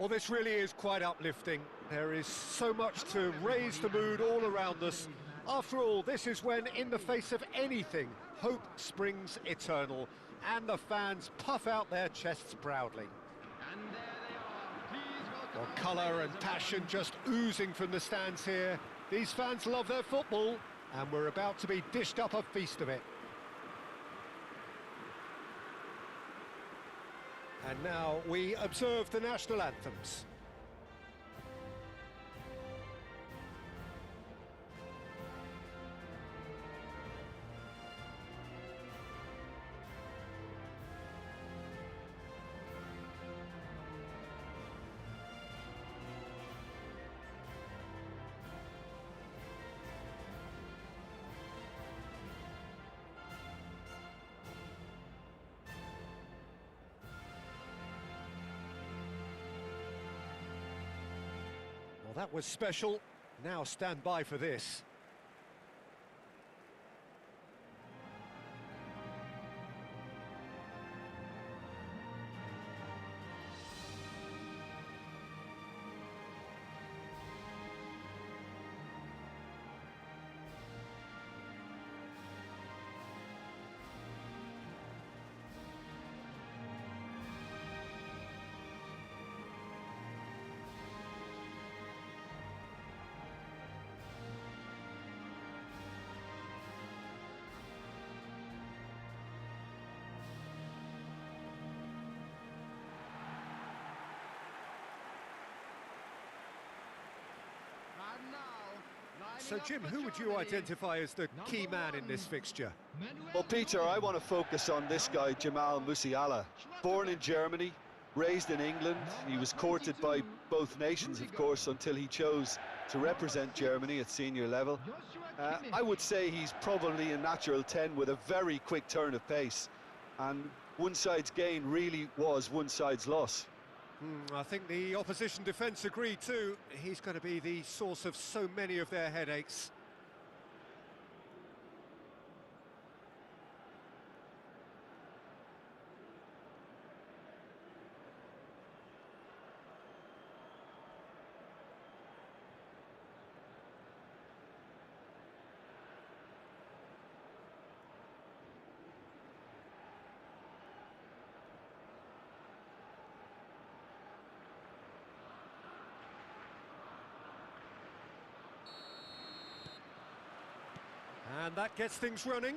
Well, this really is quite uplifting. There is so much to raise the mood all around us. After all, this is when, in the face of anything, hope springs eternal, and the fans puff out their chests proudly. Well, colour and passion just oozing from the stands here. These fans love their football, and we're about to be dished up a feast of it. And now we observe the national anthems. Well, that was special. Now stand by for this. So, Jim, who would you identify as the key man in this fixture? Well, Peter, I want to focus on this guy, Jamal Musiala. Born in Germany, raised in England. He was courted by both nations, of course, until he chose to represent Germany at senior level. I would say he's probably a natural 10 with a very quick turn of pace. And one side's gain really was one side's loss. I think the opposition defence agree too. He's going to be the source of so many of their headaches. And that gets things running.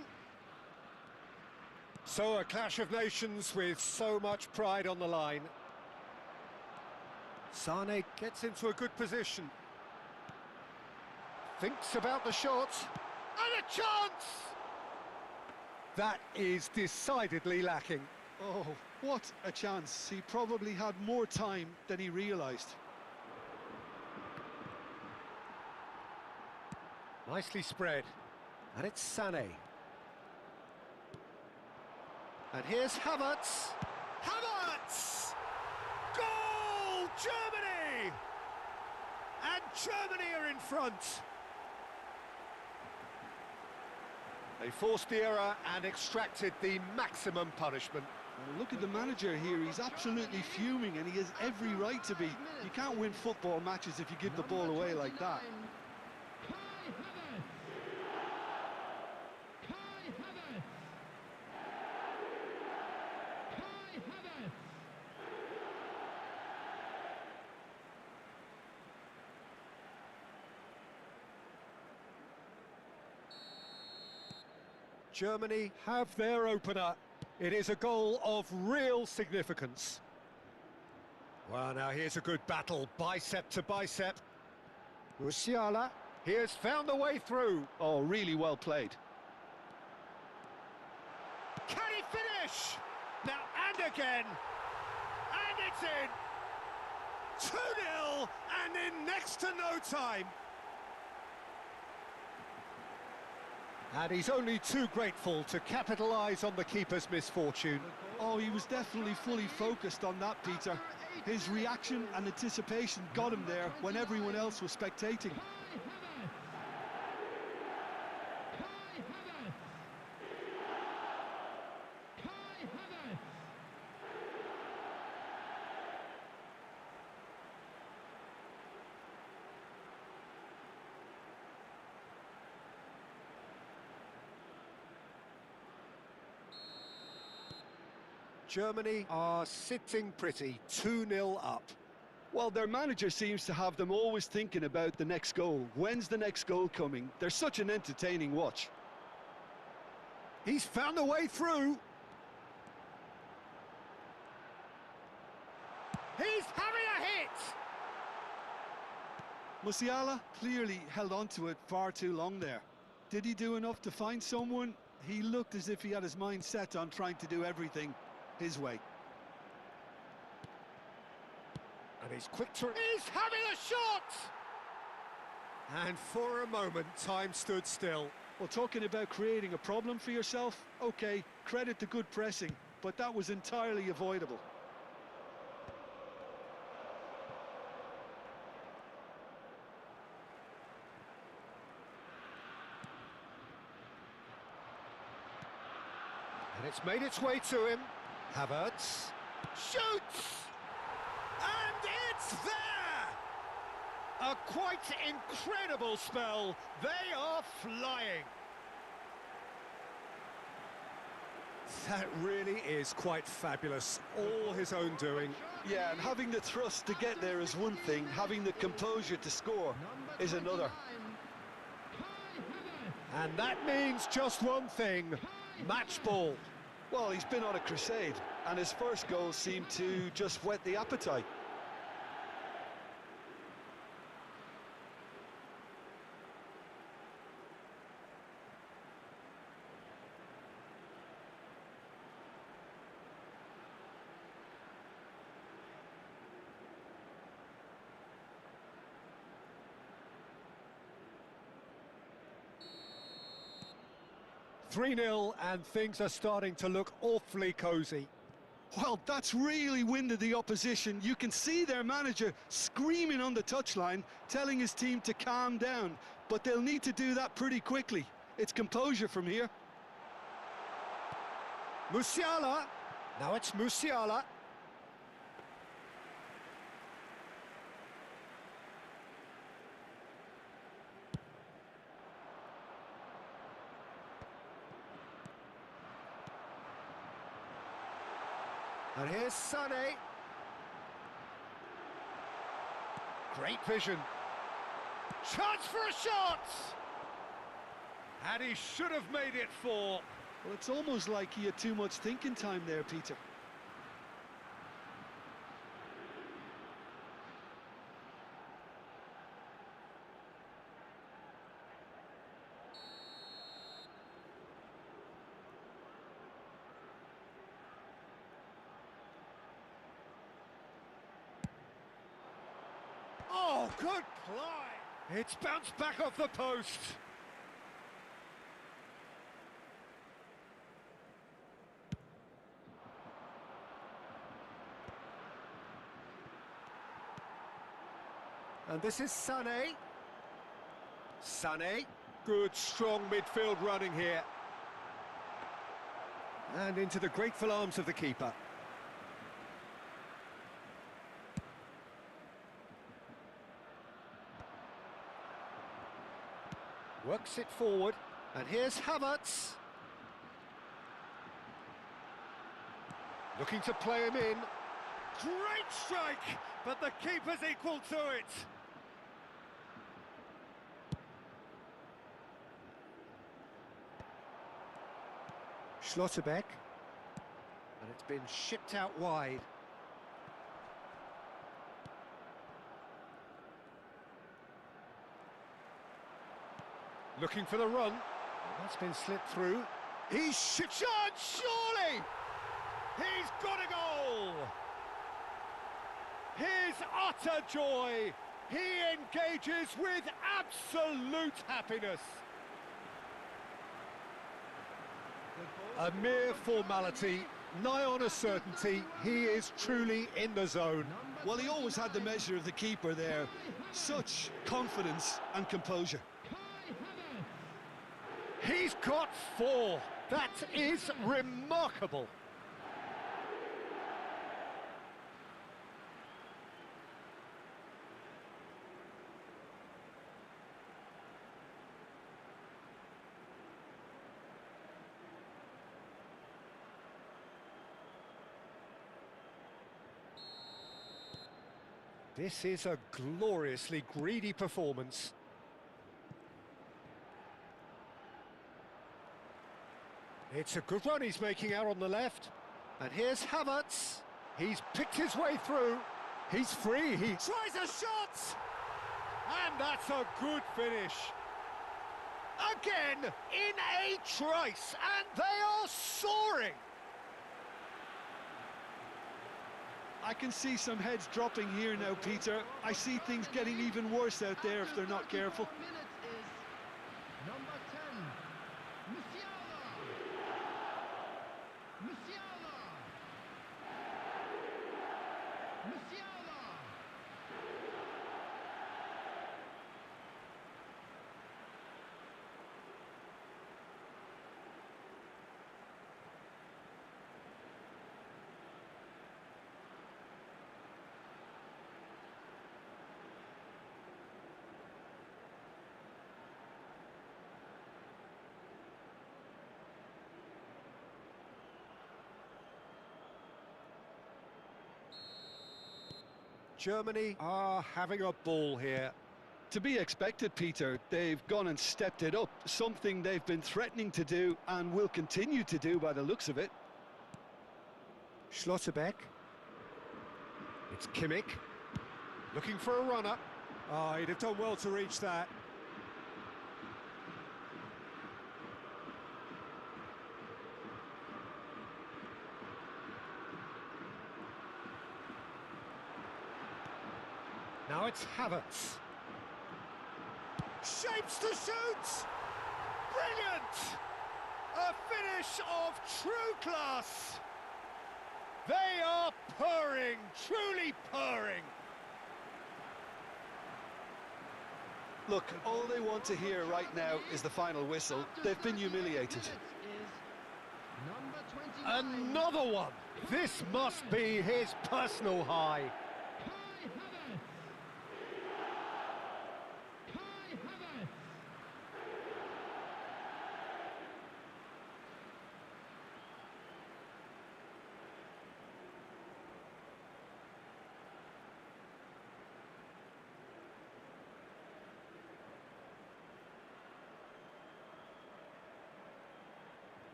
So a clash of nations with so much pride on the line. Sane gets into a good position. Thinks about the shot. And a chance! That is decidedly lacking. Oh, what a chance. He probably had more time than he realised. Nicely spread. And it's Sané. And here's Havertz. Havertz! Goal! Germany! And Germany are in front. They forced the error and extracted the maximum punishment. Well, look at the manager here. He's absolutely fuming and he has every right to be. You can't win football matches if you give the ball away like that. Germany have their opener. It is a goal of real significance. Well, now here's a good battle, bicep to bicep. Musiala, he has found a way through. Oh, really well played. Can he finish? Now and again. And it's in. 2-0 and in next to no time. And he's only too grateful to capitalise on the keeper's misfortune. Oh, he was definitely fully focused on that, Peter. His reaction and anticipation got him there when everyone else was spectating. Germany are sitting pretty, 2-0 up. Well, their manager seems to have them always thinking about the next goal. When's the next goal coming? They're such an entertaining watch. He's found a way through. He's having a hit! Musiala clearly held on to it far too long there. Did he do enough to find someone? He looked as if he had his mind set on trying to do everything his way. And he's quick to... He's having a shot! And for a moment, time stood still. Well, talking about creating a problem for yourself, okay, credit the good pressing, but that was entirely avoidable. And it's made its way to him. Havertz shoots! And it's there! A quite incredible spell. They are flying. That really is quite fabulous. All his own doing. Yeah, and having the thrust to get there is one thing, having the composure to score is another. And that means just one thing, match ball. Well, he's been on a crusade, and his first goal seemed to just whet the appetite. (3-0) and things are starting to look awfully cosy. Well, that's really winded the opposition. You can see their manager screaming on the touchline, telling his team to calm down, but they'll need to do that pretty quickly. It's composure from here. Musiala, now it's Musiala. And here's Sané. Great vision. Chance for a shot! And he should have made it 4. Well, it's almost like he had too much thinking time there, Peter. Oh, good play! It's bounced back off the post. And this is Sané. Sané, good strong midfield running here. And into the grateful arms of the keeper. Works it forward, and here's Havertz. Looking to play him in. Great strike, but the keeper's equal to it. Schlotterbeck. And it's been shipped out wide. Looking for the run. That's been slipped through. He's shot, surely! He's got a goal! His utter joy. He engages with absolute happiness. A mere formality, nigh on a certainty. He is truly in the zone. Well, he always had the measure of the keeper there. Such confidence and composure. He's got 4. That is remarkable. This is a gloriously greedy performance. It's a good run he's making out on the left. And here's Havertz. He's picked his way through. He's free. He tries a shot! And that's a good finish. Again, in a trice, and they are soaring. I can see some heads dropping here now, Peter. I see things getting even worse out there if they're not careful. Germany are having a ball here. To be expected, Peter. They've gone and stepped it up, something they've been threatening to do and will continue to do by the looks of it. Schlotterbeck. It's Kimmich. Looking for a runner. Oh, he'd have done well to reach that. Now it's Havertz. Shapes to shoot! Brilliant! A finish of true class! They are purring, truly purring! Look, all they want to hear right now is the final whistle. They've been humiliated. Another one! This must be his personal high.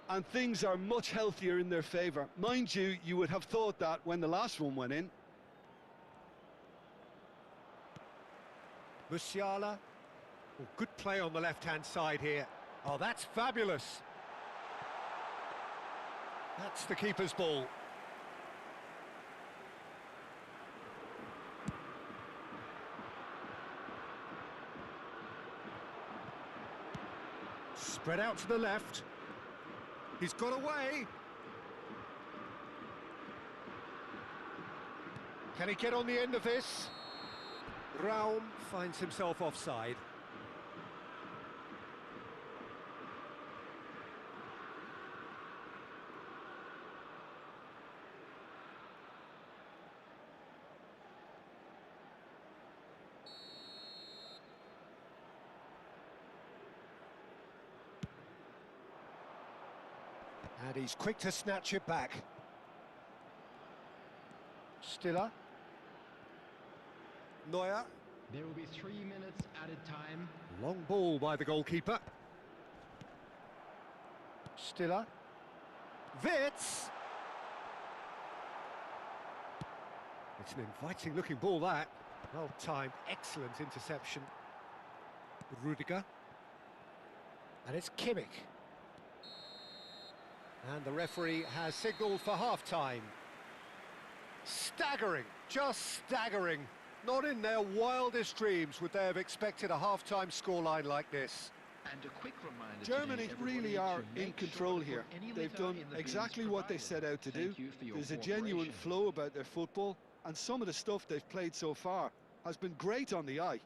And things are much healthier in their favour. Mind you, you would have thought that when the last one went in. Musiala. Oh, good play on the left-hand side here. Oh, that's fabulous. That's the keeper's ball. Spread out to the left. He's got away. Can he get on the end of this? Raum finds himself offside. And he's quick to snatch it back. Stiller. Neuer. There will be 3 minutes added time. Long ball by the goalkeeper. Stiller. Witz. It's an inviting looking ball, that. Well timed, excellent interception. Rudiger. And it's Kimmich. And the referee has signalled for half-time. Staggering, just staggering. Not in their wildest dreams would they have expected a half-time scoreline like this. And a quick reminder Germany today, really everybody, are to in make control sure here. before any They've litter done in the bin is exactly what they provided. set out to do. Thank you for your There's a genuine cooperation. flow about their football, and some of the stuff they've played so far has been great on the eye.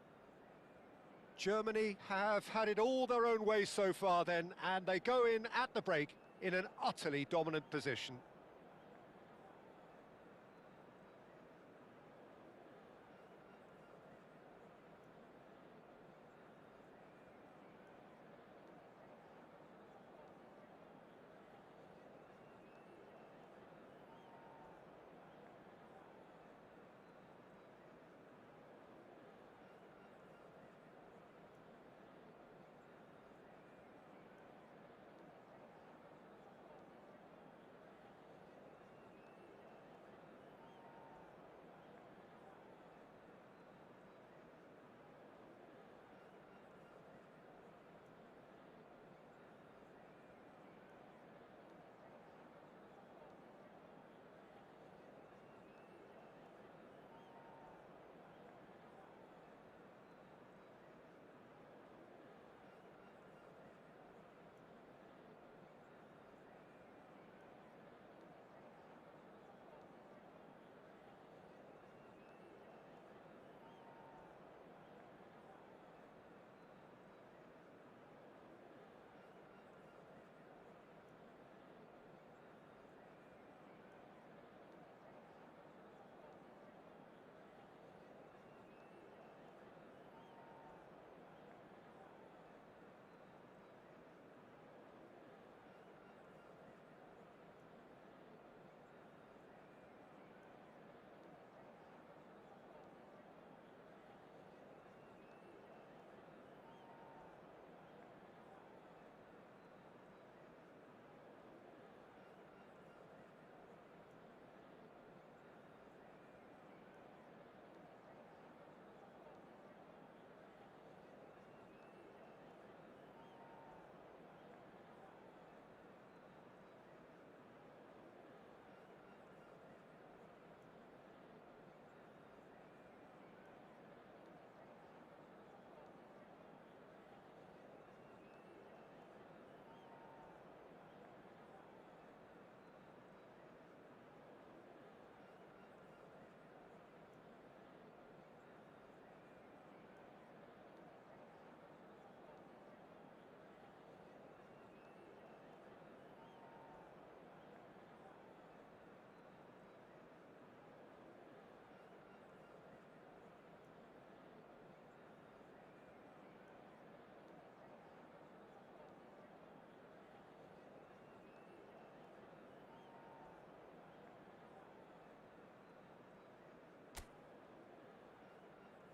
Germany have had it all their own way so far then, and they go in at the break in an utterly dominant position.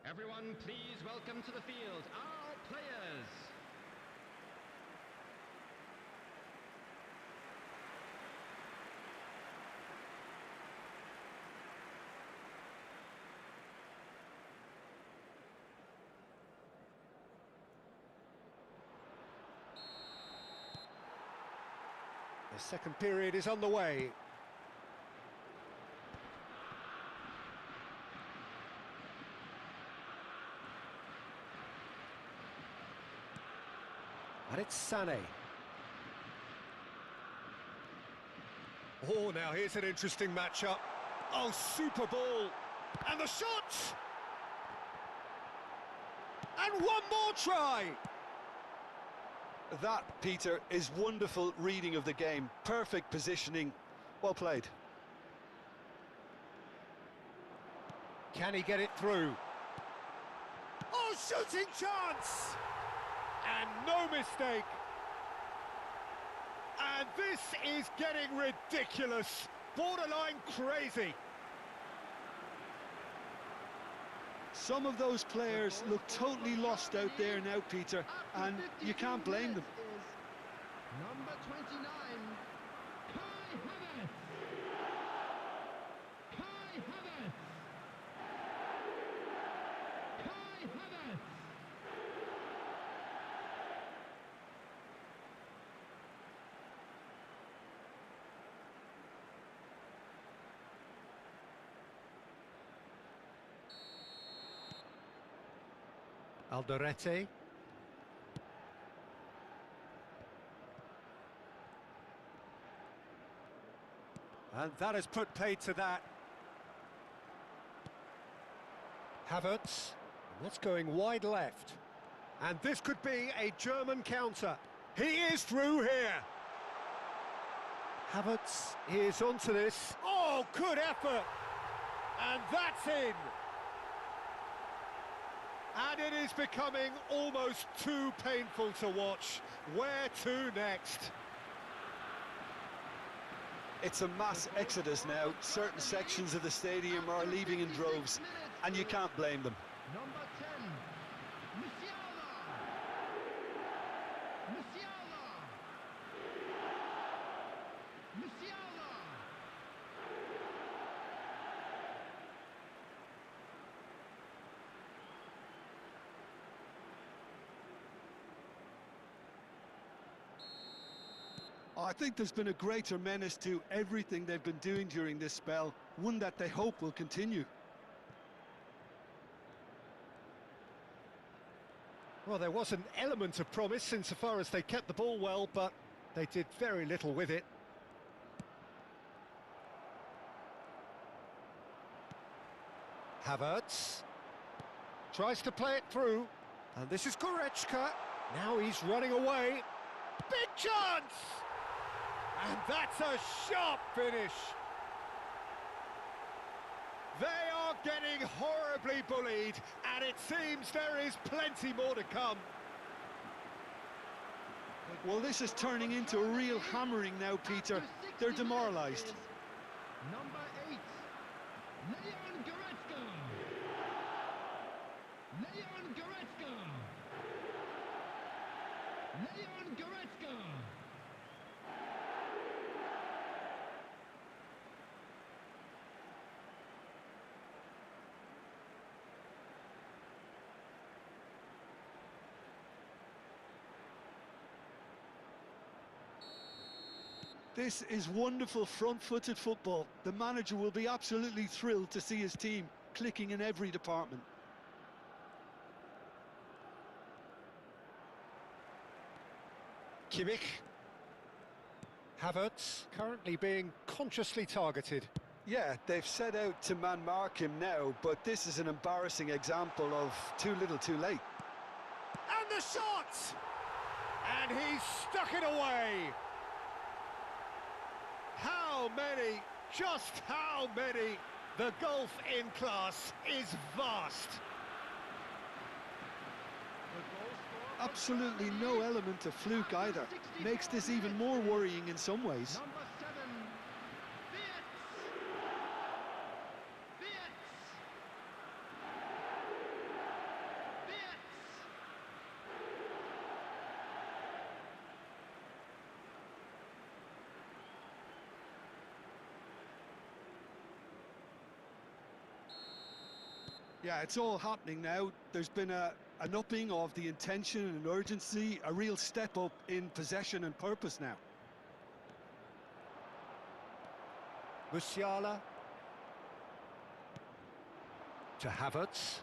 Everyone, please welcome to the field our players. The second period is underway. And it's Sané. Oh, now here's an interesting matchup. Oh, super ball. And the shot! And one more try! That, Peter, is wonderful reading of the game. Perfect positioning. Well played. Can he get it through? Oh, shooting chance! And no mistake. And this is getting ridiculous. Borderline crazy. Some of those players look totally lost out there now, Peter, and you can't blame them. Number 29, Kai Havertz. Kai Havertz. Kai Havertz. Alderete. And that has put paid to that. Havertz. That's going wide left. And this could be a German counter. He is through here. Havertz is onto this. Oh, good effort. And that's in. And it is becoming almost too painful to watch. Where to next? It's a mass exodus now. Certain sections of the stadium are leaving in droves, and you can't blame them. Number 10, Musiala. Musiala. Musiala. I think there's been a greater menace to everything they've been doing during this spell, one that they hope will continue. Well, there was an element of promise insofar as they kept the ball well, but they did very little with it. Havertz tries to play it through, and this is Goretzka. Now he's running away. Big chance! And that's a sharp finish. They are getting horribly bullied, and it seems there is plenty more to come. Well, this is turning into a real hammering now, Peter. They're demoralised. Number 8, Leon Goretzka. Leon Goretzka. Leon Goretzka. This is wonderful front-footed football. The manager will be absolutely thrilled to see his team clicking in every department. Kimmich. Havertz currently being consciously targeted. Yeah, they've set out to man-mark him now, but this is an embarrassing example of too little too late. And the shot! And he's stuck it away! How many, just how many? The gulf in class is vast. Absolutely no element of fluke either. Makes this even more worrying in some ways. Number 7, Wirtz. Wirtz. Yeah, it's all happening now. There's been an upping of the intention and urgency, a real step up in possession and purpose now. Musiala. To Havertz.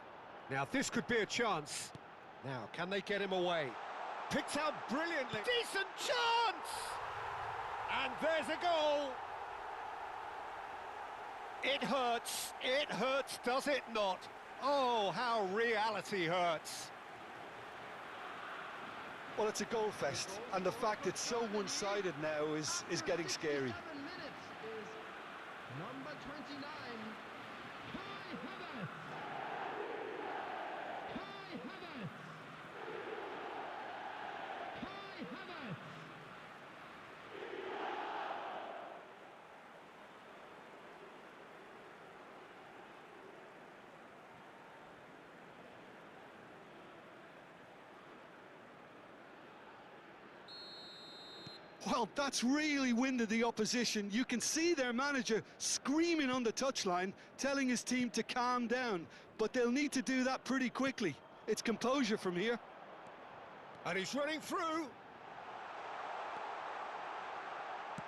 Now this could be a chance. Now, can they get him away? Picked out brilliantly. Decent chance! And there's a goal. It hurts, does it not? Oh, how reality hurts. Well, it's a goal fest, and the fact it's so one-sided now is getting scary. 7 minutes is number 29, Kai Havertz. Kai Havertz. Kai Havertz. Well, that's really winded the opposition. You can see their manager screaming on the touchline, telling his team to calm down, but they'll need to do that pretty quickly. It's composure from here. And he's running through.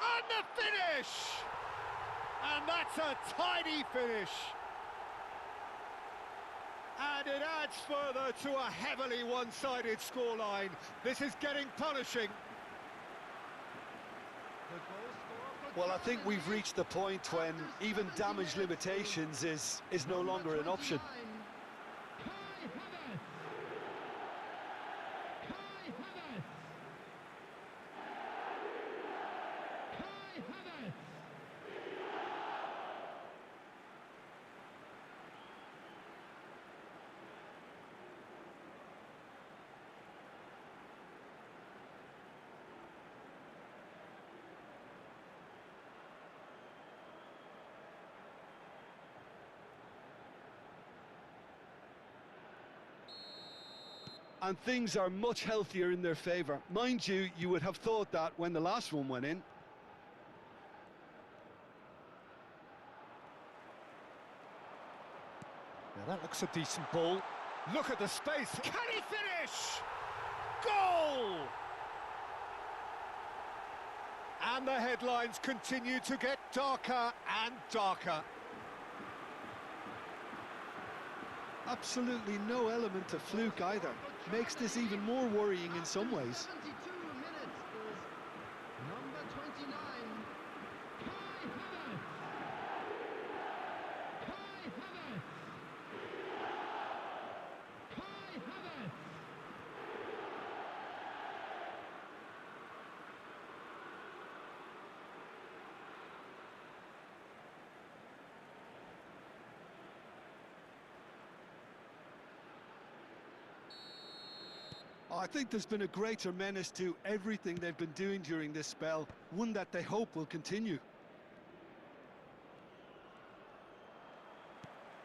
And the finish! And that's a tidy finish. And it adds further to a heavily one-sided scoreline. This is getting punishing. Well, I think we've reached the point when even damage limitations is no longer an option. Kai Havertz. Kai Havertz. Kai Havertz. And things are much healthier in their favour. Mind you, you would have thought that when the last one went in. Now that looks a decent ball. Look at the space. Can he finish? Goal! And the headlines continue to get darker and darker. Absolutely no element of fluke either. Makes this even more worrying in some ways. 72 minutes is number 29, Kai Havertz. Kai Havertz. Kai Havertz. I think there's been a greater menace to everything they've been doing during this spell, one that they hope will continue.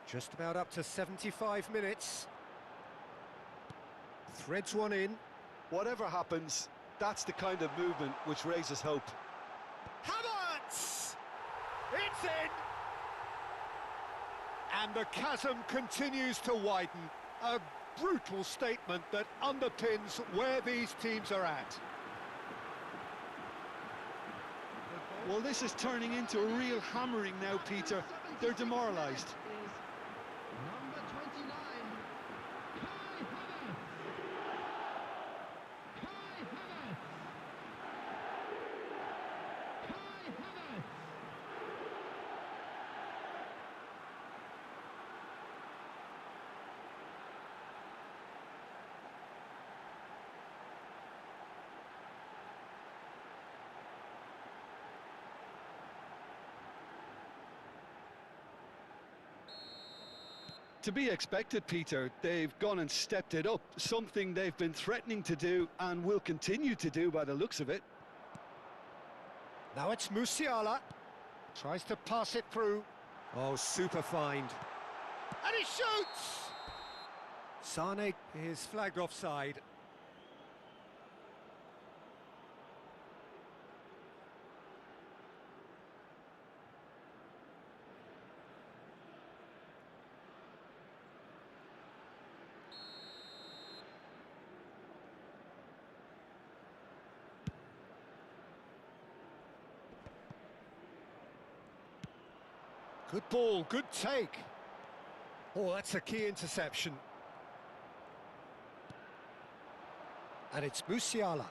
Just about up to 75 minutes. Threads one in. Whatever happens, that's the kind of movement which raises hope. Havertz! It's in! And the chasm continues to widen. A brutal statement that underpins where these teams are at. Well, this is turning into a real hammering now, Peter. They're demoralised. Is number 29, Kai Havertz. Kai Havertz. Kai Havertz. To be expected, Peter. They've gone and stepped it up, something they've been threatening to do and will continue to do by the looks of it. Now it's Musiala. Tries to pass it through. Oh, super find. And he shoots! Sane is flagged offside. Good ball, good take. Oh, that's a key interception. And it's Musiala.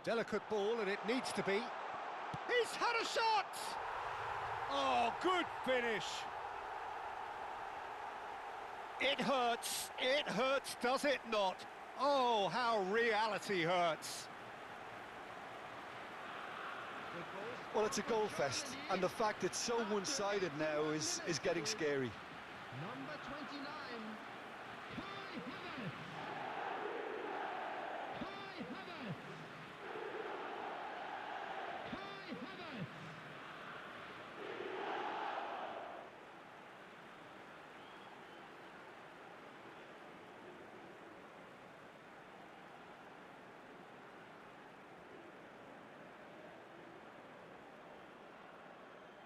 Delicate ball, and it needs to be. He's had a shot! Oh, good finish. It hurts, does it not? Oh, how reality hurts. Well, it's a goal fest, and the fact it's so one-sided now is getting scary. Number 29, Kai Havertz. Kai Havertz. Kai Havertz.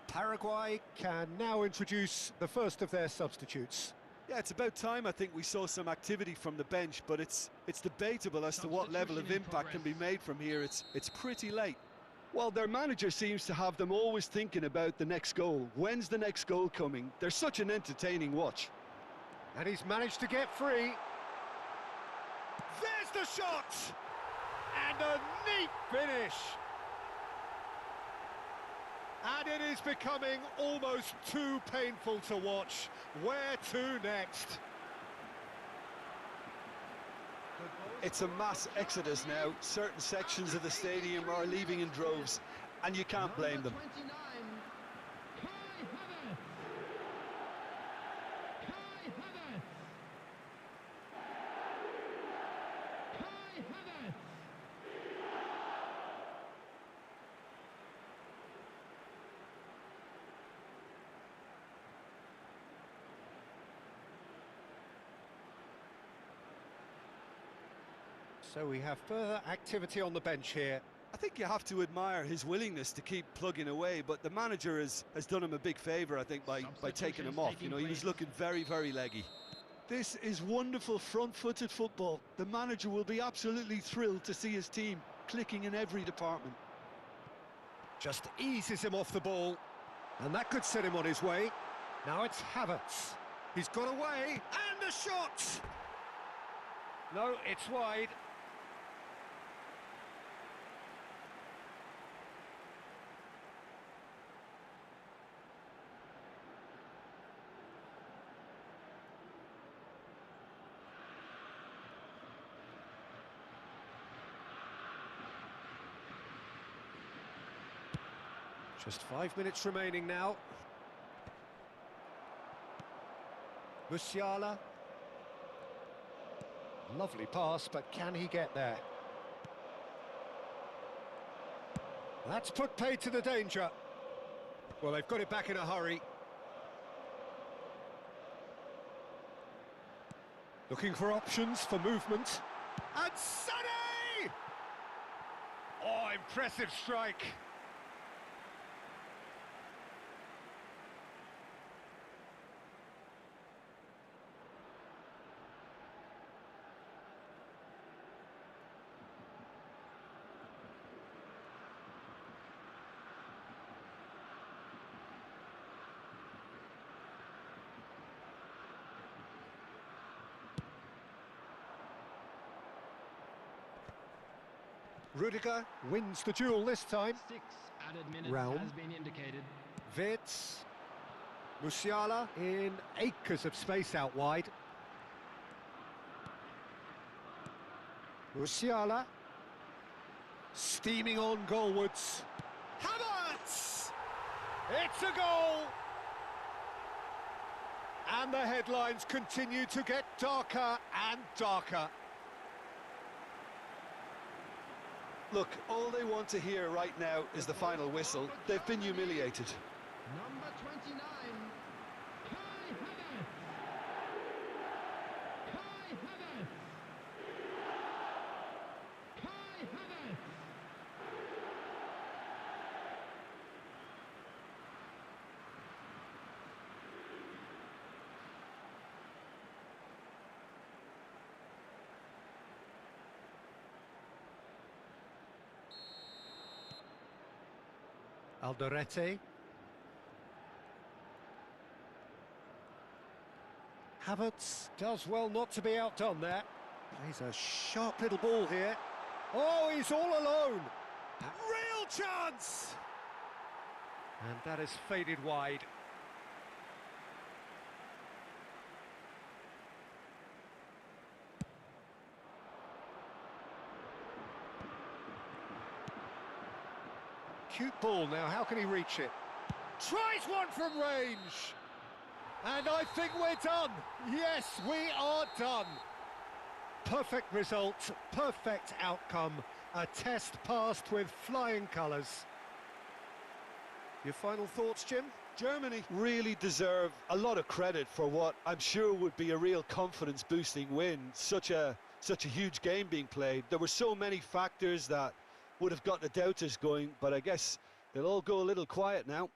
Paraguay can now introduce the first of their substitutes. Yeah, it's about time I think we saw some activity from the bench, but it's debatable as to what level of impact can be made from here. It's pretty late. Well, their manager seems to have them always thinking about the next goal. When's the next goal coming? They're such an entertaining watch. And he's managed to get free. There's the shot! And a neat finish! And it is becoming almost too painful to watch. Where to next? It's a mass exodus now. Certain sections of the stadium are leaving in droves, and you can't blame them. Number 29, Kai Havertz. Kai Havertz. Kai Havertz. So we have further activity on the bench here. I think you have to admire his willingness to keep plugging away, but the manager has done him a big favour, I think, by taking him off. You know, he was looking very, very leggy. This is wonderful front-footed football. The manager will be absolutely thrilled to see his team clicking in every department. Just eases him off the ball. And that could set him on his way. Now it's Havertz. He's got away, and a shot! No, it's wide. Just 5 minutes remaining now. Musiala. Lovely pass, but can he get there? That's put paid to the danger. Well, they've got it back in a hurry. Looking for options for movement. And Sonny! Oh, impressive strike. Rudiger wins the duel this time. 6 added minutes Realm. has been indicated. Wirtz. Musiala in acres of space out wide. Musiala. Steaming on goalwards. Havertz! It's a goal! And the headlines continue to get darker and darker. Look, all they want to hear right now is the final whistle. They've been humiliated. Number 29, Kai Havertz. Kai Havertz. Kai Havertz. Alderete. Havertz does well not to be outdone there. Plays a sharp little ball here. Oh, he's all alone. Real chance! And that has faded wide. Cute ball now, how can he reach it? Tries one from range! And I think we're done. Yes, we are done. Perfect result, perfect outcome. A test passed with flying colours. Your final thoughts, Jim? Germany really deserve a lot of credit for what I'm sure would be a real confidence-boosting win. Such a huge game being played. There were so many factors that would have got the doubters going, but I guess they'll all go a little quiet now.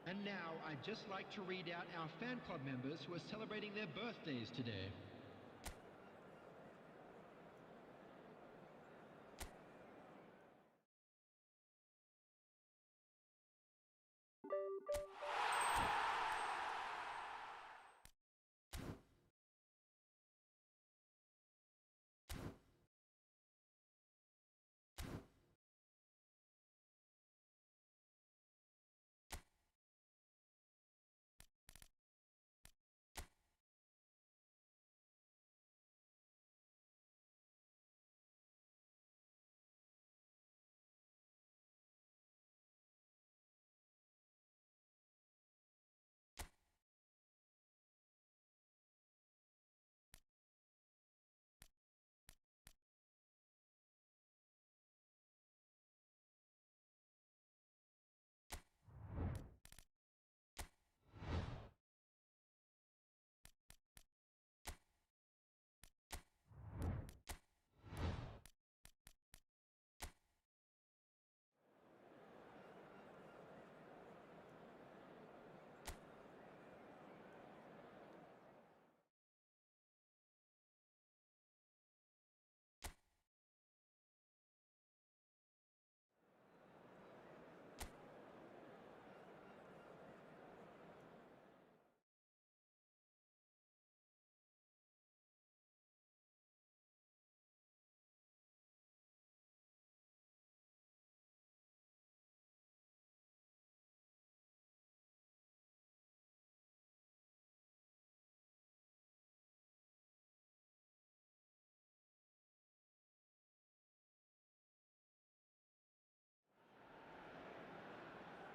And now I'd just like to read out our fan club members who are celebrating their birthdays today.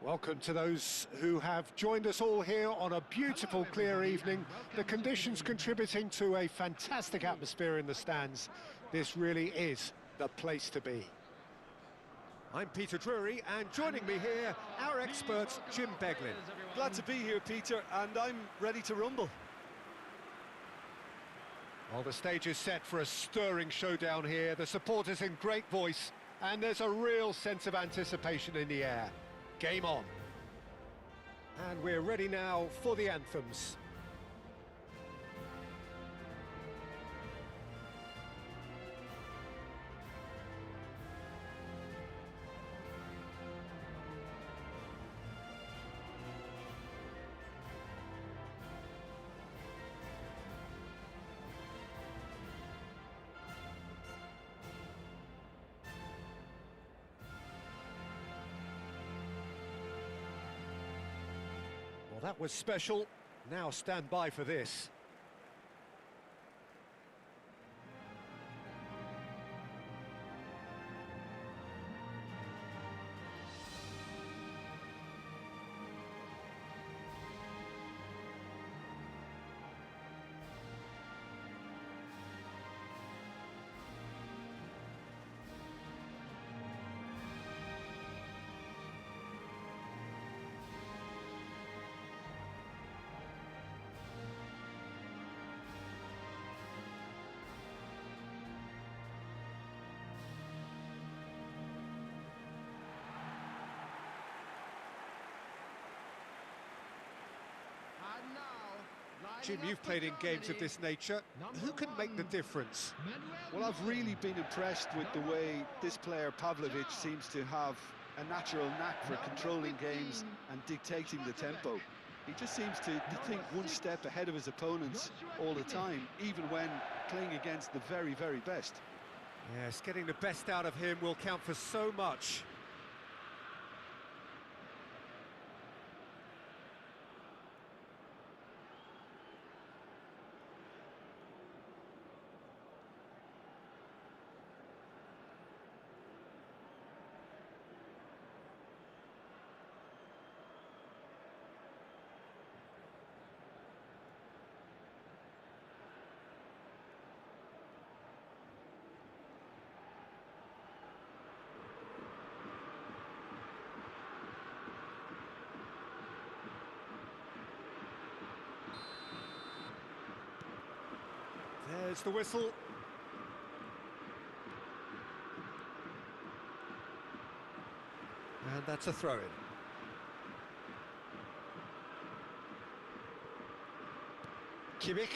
Welcome to those who have joined us all here on a beautiful, clear evening. The conditions contributing to a fantastic atmosphere in the stands. This really is the place to be. I'm Peter Drury, and joining me here, our expert, Jim Beglin. Glad to be here, Peter, and I'm ready to rumble. Well, the stage is set for a stirring showdown here. The supporters in great voice, and there's a real sense of anticipation in the air. Game on. And we're ready now for the anthems. That was special. Now stand by for this. Jim, you've played in games of this nature. Who can make the difference? Well, I've really been impressed with the way this player, Pavlovic, seems to have a natural knack for controlling games and dictating the tempo. He just seems to think one step ahead of his opponents all the time, even when playing against the very, very best. Yes, getting the best out of him will count for so much. There's the whistle. And that's a throw-in. Kimmich.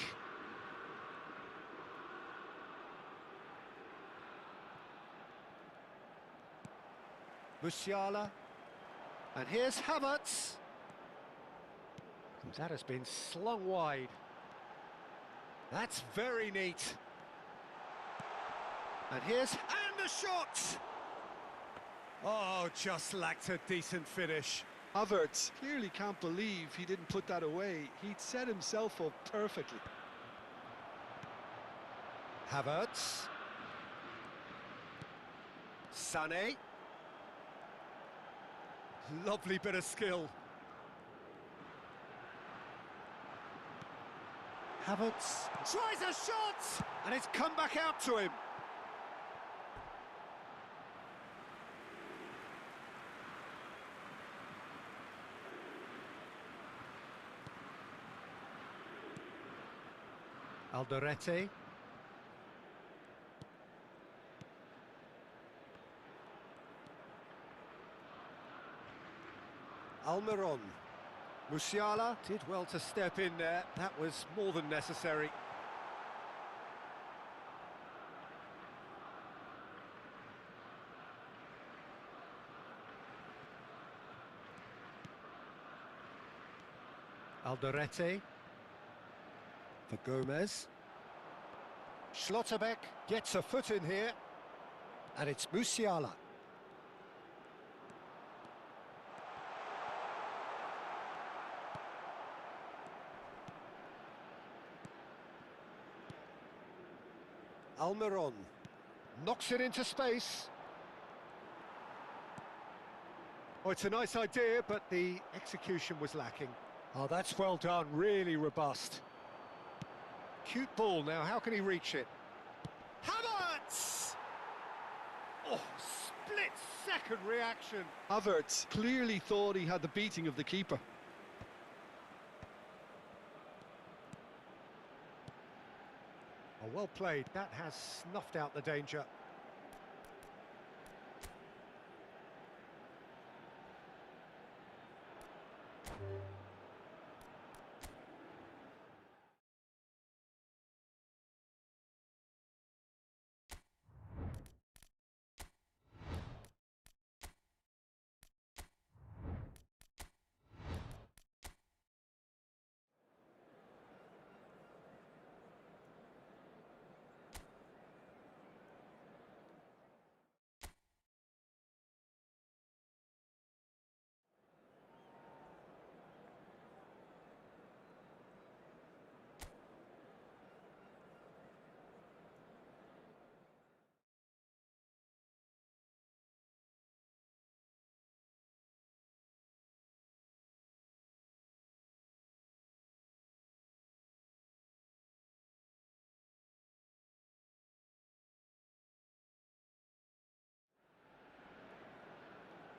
Musiala. And here's Havertz. That has been slung wide. That's very neat. And the shot! Oh, just lacked a decent finish. Havertz clearly can't believe he didn't put that away. He'd set himself up perfectly. Havertz. Sané. Lovely bit of skill. Havertz tries a shot, and it's come back out to him. Alderete. Almiron. Musiala did well to step in there. That was more than necessary. Alderete. For Gomez. Schlotterbeck gets a foot in here. And it's Musiala. Almiron knocks it into space. Oh, it's a nice idea, but the execution was lacking. Oh, that's well done, really robust. Cute ball now, how can he reach it? Havertz! Oh, split-second reaction. Havertz clearly thought he had the beating of the keeper. Oh, well played. That has snuffed out the danger.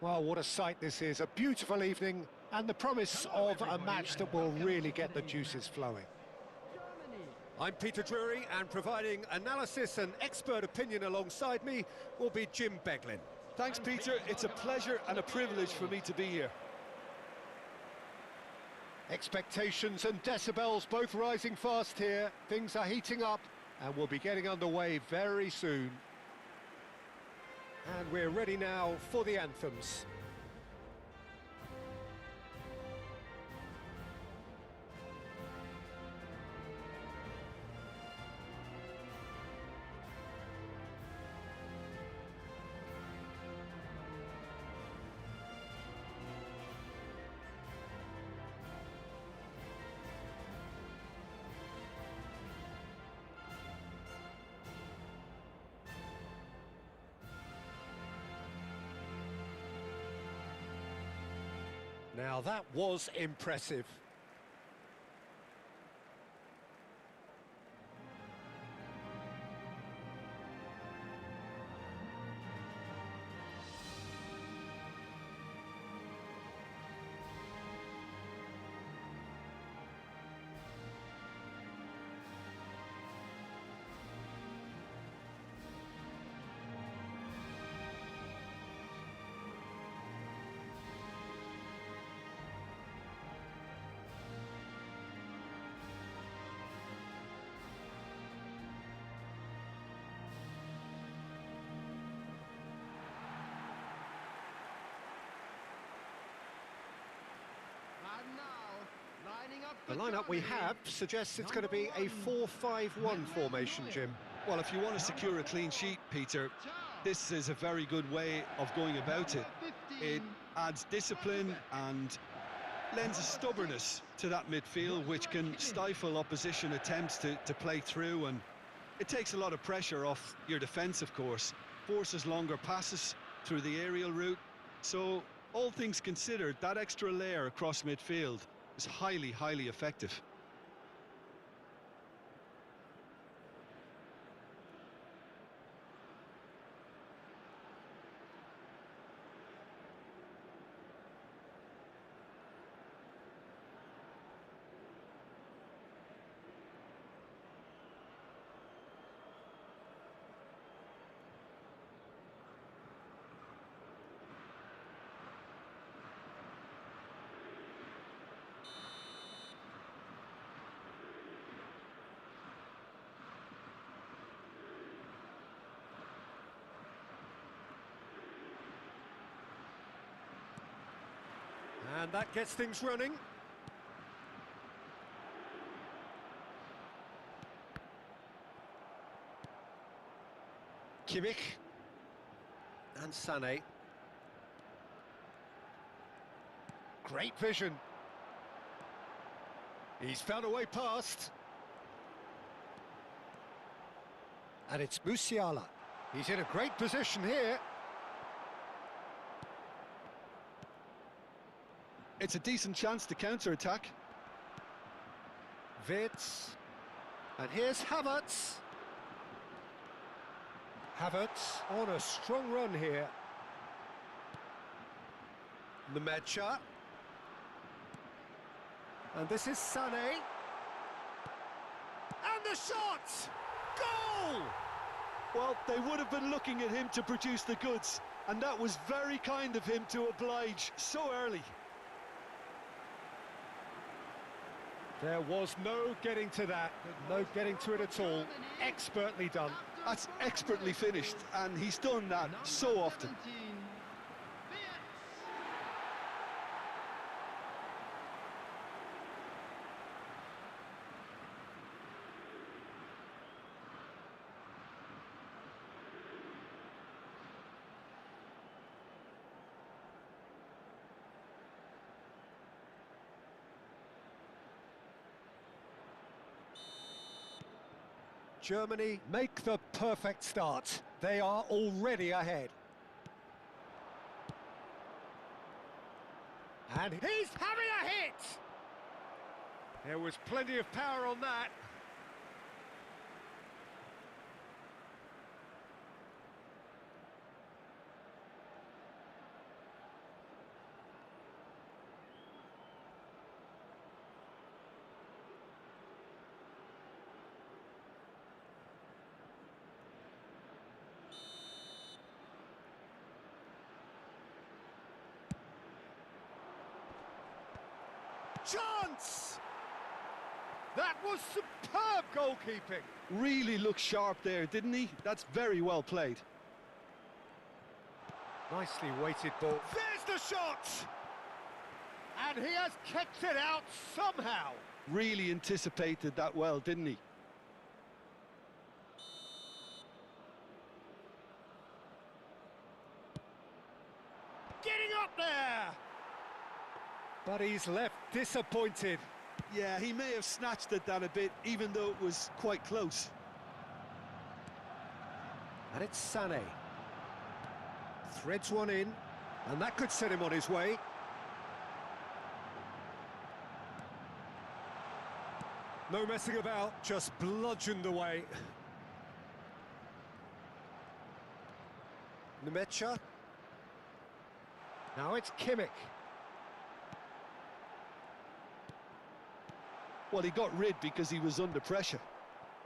Well, what a sight this is. A beautiful evening and the promise of a match that will really get the juices flowing. I'm Peter Drury, and providing analysis and expert opinion alongside me will be Jim Beglin. Thanks, Peter. It's a pleasure and a privilege for me to be here. Expectations and decibels both rising fast here. Things are heating up and we'll be getting underway very soon. And we're ready now for the anthems. Now that was impressive. The lineup we have suggests it's going to be a 4-5-1 formation, Jim. Well, if you want to secure a clean sheet, Peter, this is a very good way of going about it. It adds discipline and lends a stubbornness to that midfield, which can stifle opposition attempts to play through, and it takes a lot of pressure off your defence, of course. Forces longer passes through the aerial route. So, all things considered, that extra layer across midfield is highly, highly effective. And that gets things running. Kimmich. And Sané. Great vision. He's found a way past. And it's Musiala. He's in a great position here. It's a decent chance to counter-attack. Wirtz. And here's Havertz. Havertz on a strong run here. Nemecha. And this is Sané. And the shot! Goal! Well, they would have been looking at him to produce the goods, and that was very kind of him to oblige so early. There was no getting to that, no getting to it at all. Expertly done. That's expertly finished, and he's done that so often. Germany make the perfect start. They are already ahead. And he's having a hit! There was plenty of power on that. chance! That was superb goalkeeping. Really looked sharp there, didn't he? That's very well played. Nicely weighted ball. There's the shot! And he has kept it out somehow. Really anticipated that well, didn't he? Getting up there! But he's left disappointed. Yeah, he may have snatched at that a bit, even though it was quite close. And it's Sané. Threads one in, and that could set him on his way. No messing about, just bludgeoned away. Nemecha. Now it's Kimmich. Well, he got rid because he was under pressure.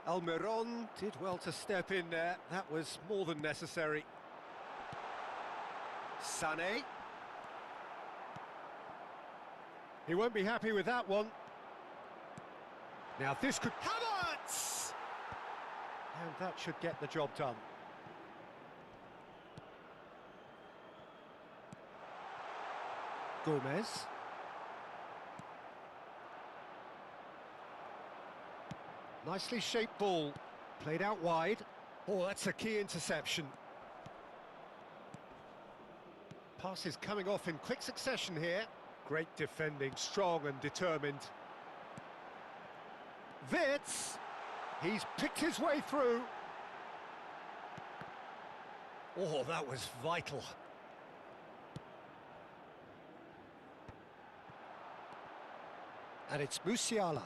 Almiron did well to step in there. That was more than necessary. Sané. He won't be happy with that one. Now this could... Havertz! And that should get the job done. Gomez. Nicely shaped ball. Played out wide. Oh, that's a key interception. Passes coming off in quick succession here. Great defending, strong and determined. Wirtz, he's picked his way through. Oh, that was vital. And it's Musiala.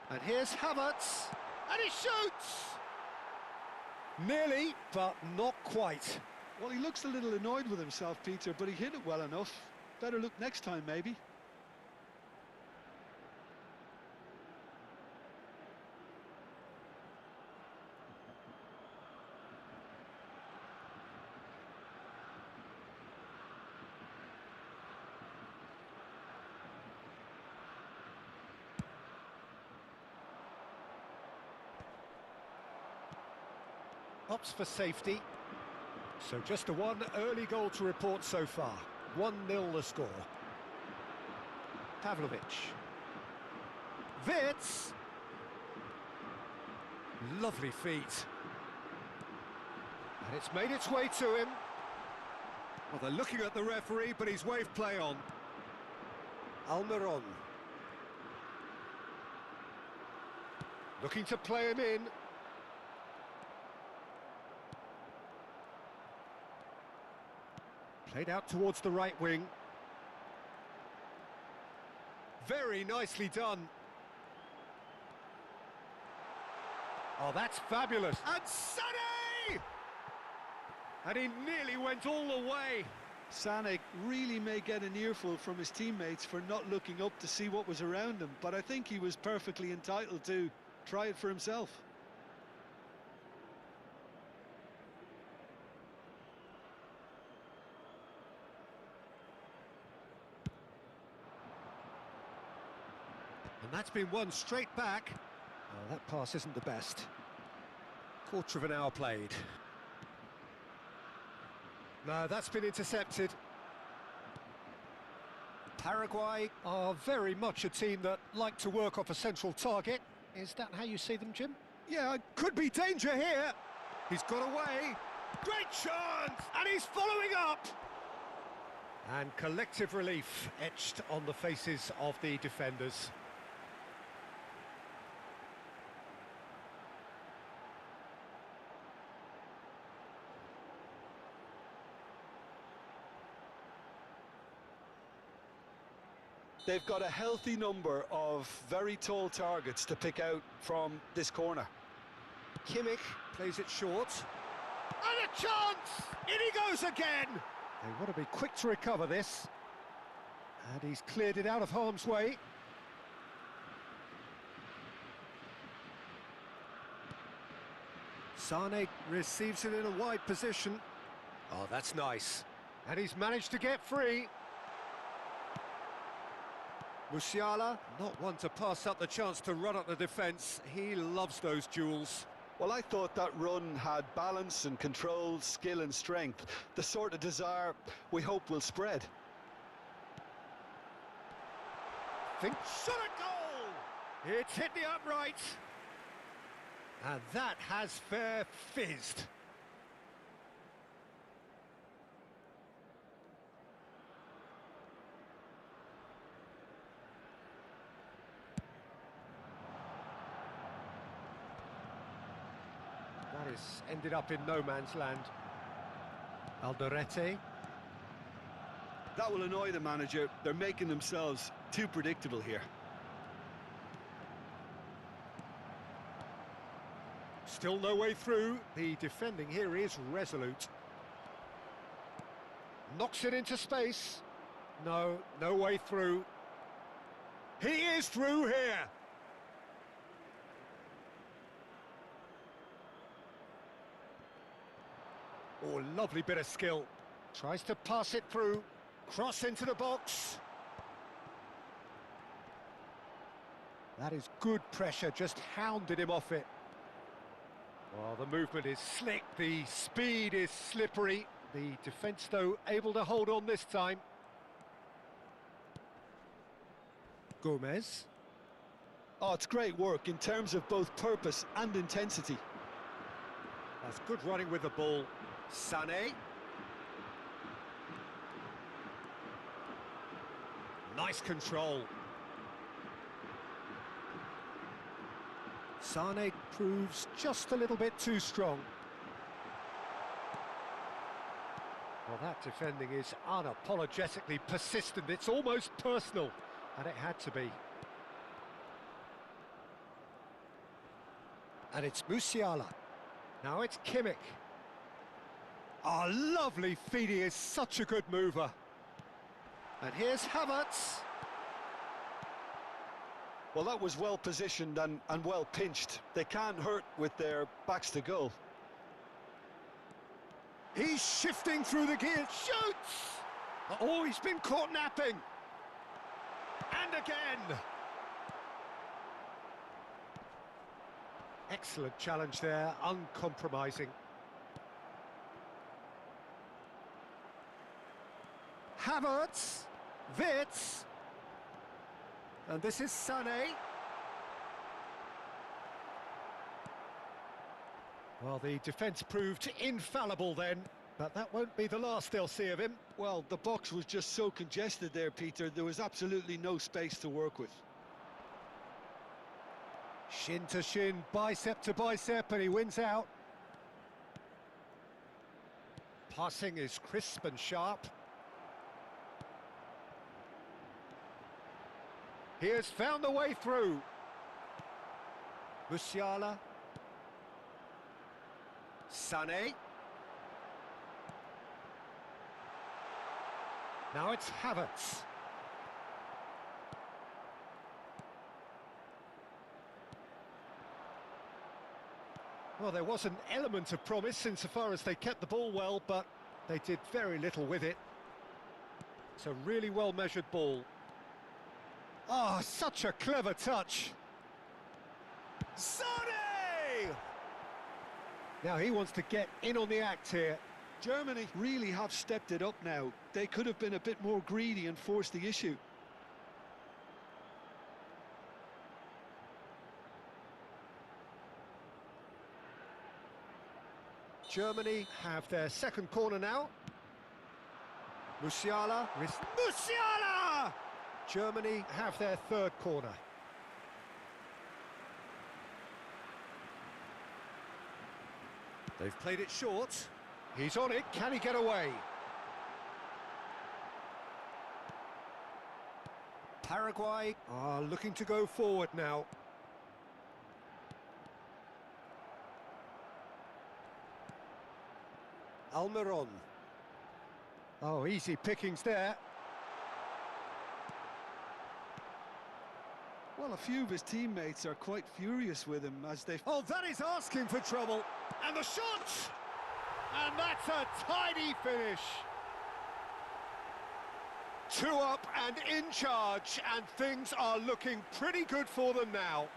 And here's Havertz. And he shoots! Nearly, but not quite. Well, he looks a little annoyed with himself, Peter, but he hit it well enough. Better look next time, maybe. Opts for safety. So just a one early goal to report so far. 1-0 the score. Pavlovic. Wirtz. Lovely feet. And it's made its way to him. Well, they're looking at the referee, but he's waved play on. Almiron. Looking to play him in. Played out towards the right wing. Very nicely done. Oh, that's fabulous. And Sané! And he nearly went all the way. Sané really may get an earful from his teammates for not looking up to see what was around him, but I think he was perfectly entitled to try it for himself. And that's been won straight back. Oh, that pass isn't the best. Quarter of an hour played. No, that's been intercepted. Paraguay are very much a team that like to work off a central target. Is that how you see them, Jim? Yeah, could be danger here. He's got away. Great chance! And he's following up! And collective relief etched on the faces of the defenders. They've got a healthy number of very tall targets to pick out from this corner. Kimmich plays it short. And a chance! In he goes again! They want to be quick to recover this. And he's cleared it out of harm's way. Sané receives it in a wide position. Oh, that's nice. And he's managed to get free. Musiala, not one to pass up the chance to run at the defence. He loves those duels. Well, I thought that run had balance and control, skill and strength. The sort of desire we hope will spread. Think shot at goal! It's hit the upright. And that has fair fizzed. That has ended up in no man's land. Alderete. That will annoy the manager. They're making themselves too predictable here. Still no way through. The defending here is resolute. Knocks it into space. No way through. He is through here. Oh, lovely bit of skill. Tries to pass it through. Cross into the box. That is good pressure, just hounded him off it. Well, the movement is slick, the speed is slippery. The defence, though, able to hold on this time. Gomez. Oh, it's great work in terms of both purpose and intensity. That's good running with the ball. Sané. Nice control. Sané proves just a little bit too strong. Well, that defending is unapologetically persistent. It's almost personal, and it had to be. And it's Musiala. Now it's Kimmich. Oh, lovely feet. He is such a good mover. And here's Havertz. Well, that was well positioned and well pinched. They can't hurt with their backs to goal. He's shifting through the gears. Shoots! Oh, he's been caught napping. And again. Excellent challenge there, uncompromising. Havertz, Wits, and this is Sané. Well, the defence proved infallible then, but that won't be the last they'll see of him. Well, the box was just so congested there, Peter. There was absolutely no space to work with. Shin to shin, bicep to bicep, and he wins out. Passing is crisp and sharp. He has found a way through. Musiala. Sané. Now it's Havertz. Well, there was an element of promise insofar as they kept the ball well, but they did very little with it. It's a really well-measured ball. Oh, such a clever touch. Sané! Now he wants to get in on the act here. Germany really have stepped it up now. They could have been a bit more greedy and forced the issue. Germany have their second corner now. Musiala. Musiala! Germany have their third corner. They've played it short. He's on it. Can he get away? Paraguay are looking to go forward now. Almiron. Oh, easy pickings there. Well, a few of his teammates are quite furious with him as they... Oh, that is asking for trouble. And the shot! And that's a tidy finish. Two up and in charge, and things are looking pretty good for them now.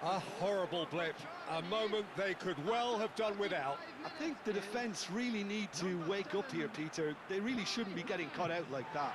A horrible blip, a moment they could well have done without. I think the defence really need to wake up here, Peter. They really shouldn't be getting caught out like that.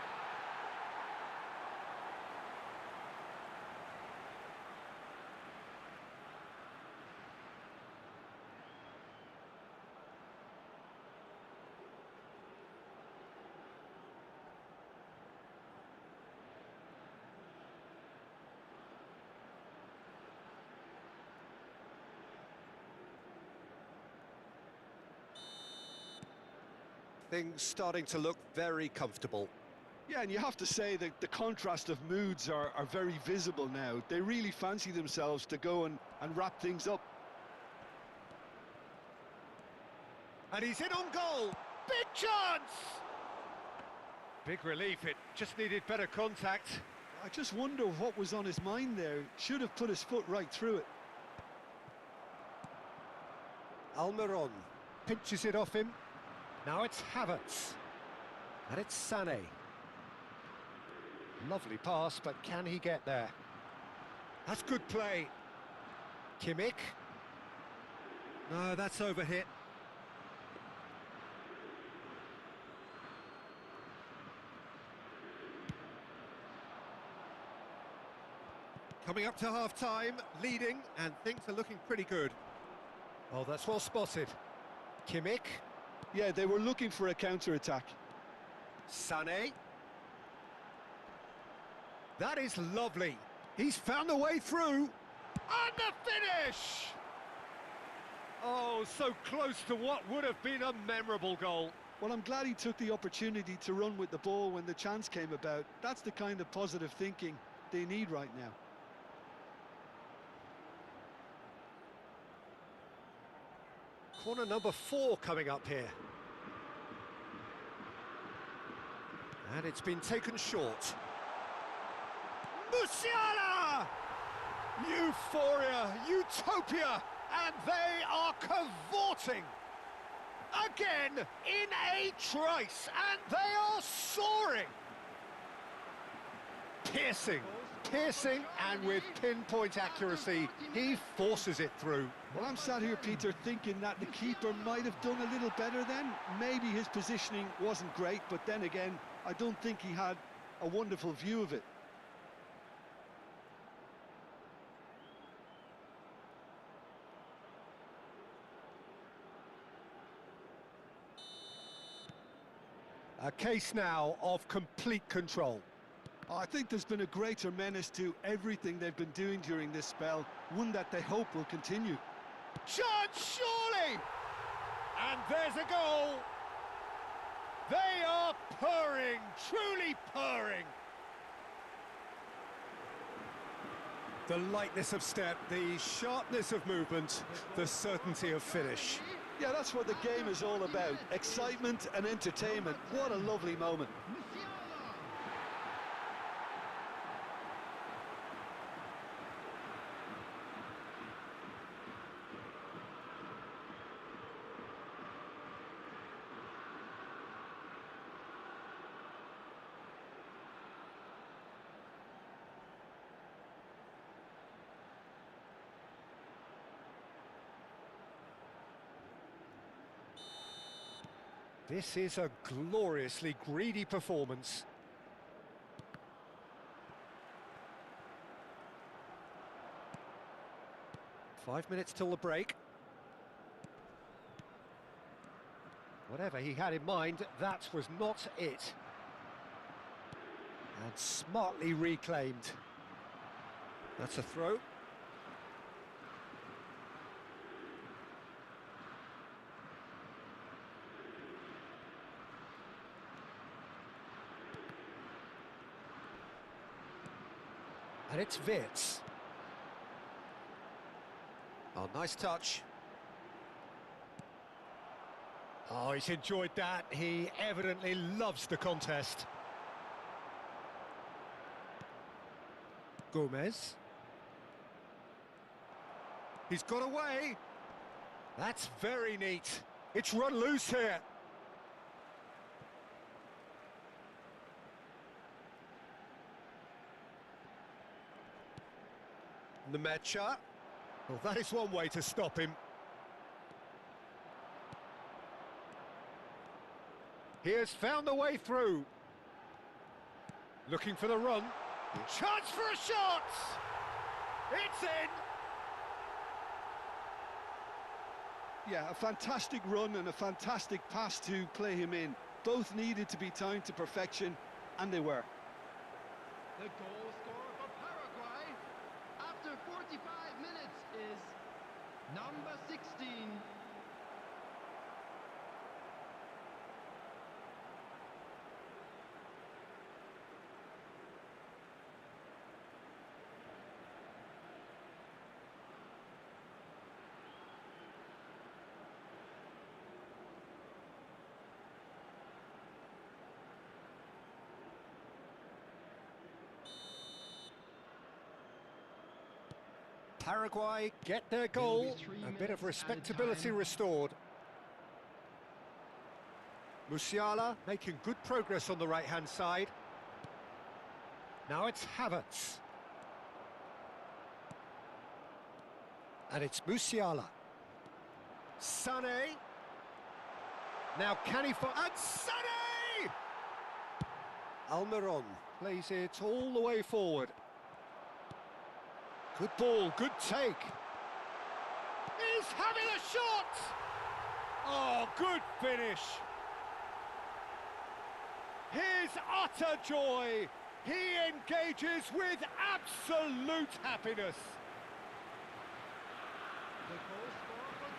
Things starting to look very comfortable. Yeah, and you have to say that the contrast of moods are very visible now. They really fancy themselves to go and wrap things up. And he's in on goal. Big chance! Big relief, it just needed better contact. I just wonder what was on his mind there. Should have put his foot right through it. Almiron pinches it off him. Now it's Havertz. And it's Sané. Lovely pass, but can he get there? That's good play. Kimmich. No, that's overhit. Coming up to half-time, leading, and things are looking pretty good. Oh, that's well spotted. Kimmich. Yeah, they were looking for a counter-attack. Sané. That is lovely. He's found a way through. And the finish! Oh, so close to what would have been a memorable goal. Well, I'm glad he took the opportunity to run with the ball when the chance came about. That's the kind of positive thinking they need right now. Corner number 4 coming up here. And it's been taken short. Musiala! Euphoria, utopia, and they are cavorting. Again, in a trice, and they are soaring. Piercing, and with pinpoint accuracy, he forces it through. Well, I'm sat here, Peter, thinking that the keeper might have done a little better then. Maybe his positioning wasn't great, but then again, I don't think he had a wonderful view of it. A case now of complete control. I think there's been a greater menace to everything they've been doing during this spell, one that they hope will continue. Chance, surely! And there's a goal! They are purring, truly purring! The lightness of step, the sharpness of movement, the certainty of finish. Yeah, that's what the game is all about. Excitement and entertainment. What a lovely moment. This is a gloriously greedy performance. Five minutes till the break. Whatever he had in mind, that was not it. And smartly reclaimed. That's a throw. And it's Wirtz. Oh, nice touch. Oh, he's enjoyed that. He evidently loves the contest. Gomez. He's got away. That's very neat. It's run loose here. Nemecha. Well, that is one way to stop him. He has found the way through. Looking for the run. Chance for a shot! It's in! Yeah, a fantastic run and a fantastic pass to play him in. Both needed to be timed to perfection, and they were. The goal scorer for Paraguay after 45 minutes is number 16. Paraguay get their goal, a bit of respectability restored. Musiala making good progress on the right-hand side. Now it's Havertz. And it's Musiala. Sané. Now can he find... And Sané! Almiron plays it all the way forward. Good ball, good take. He's having a shot! Oh, good finish. His utter joy. He engages with absolute happiness.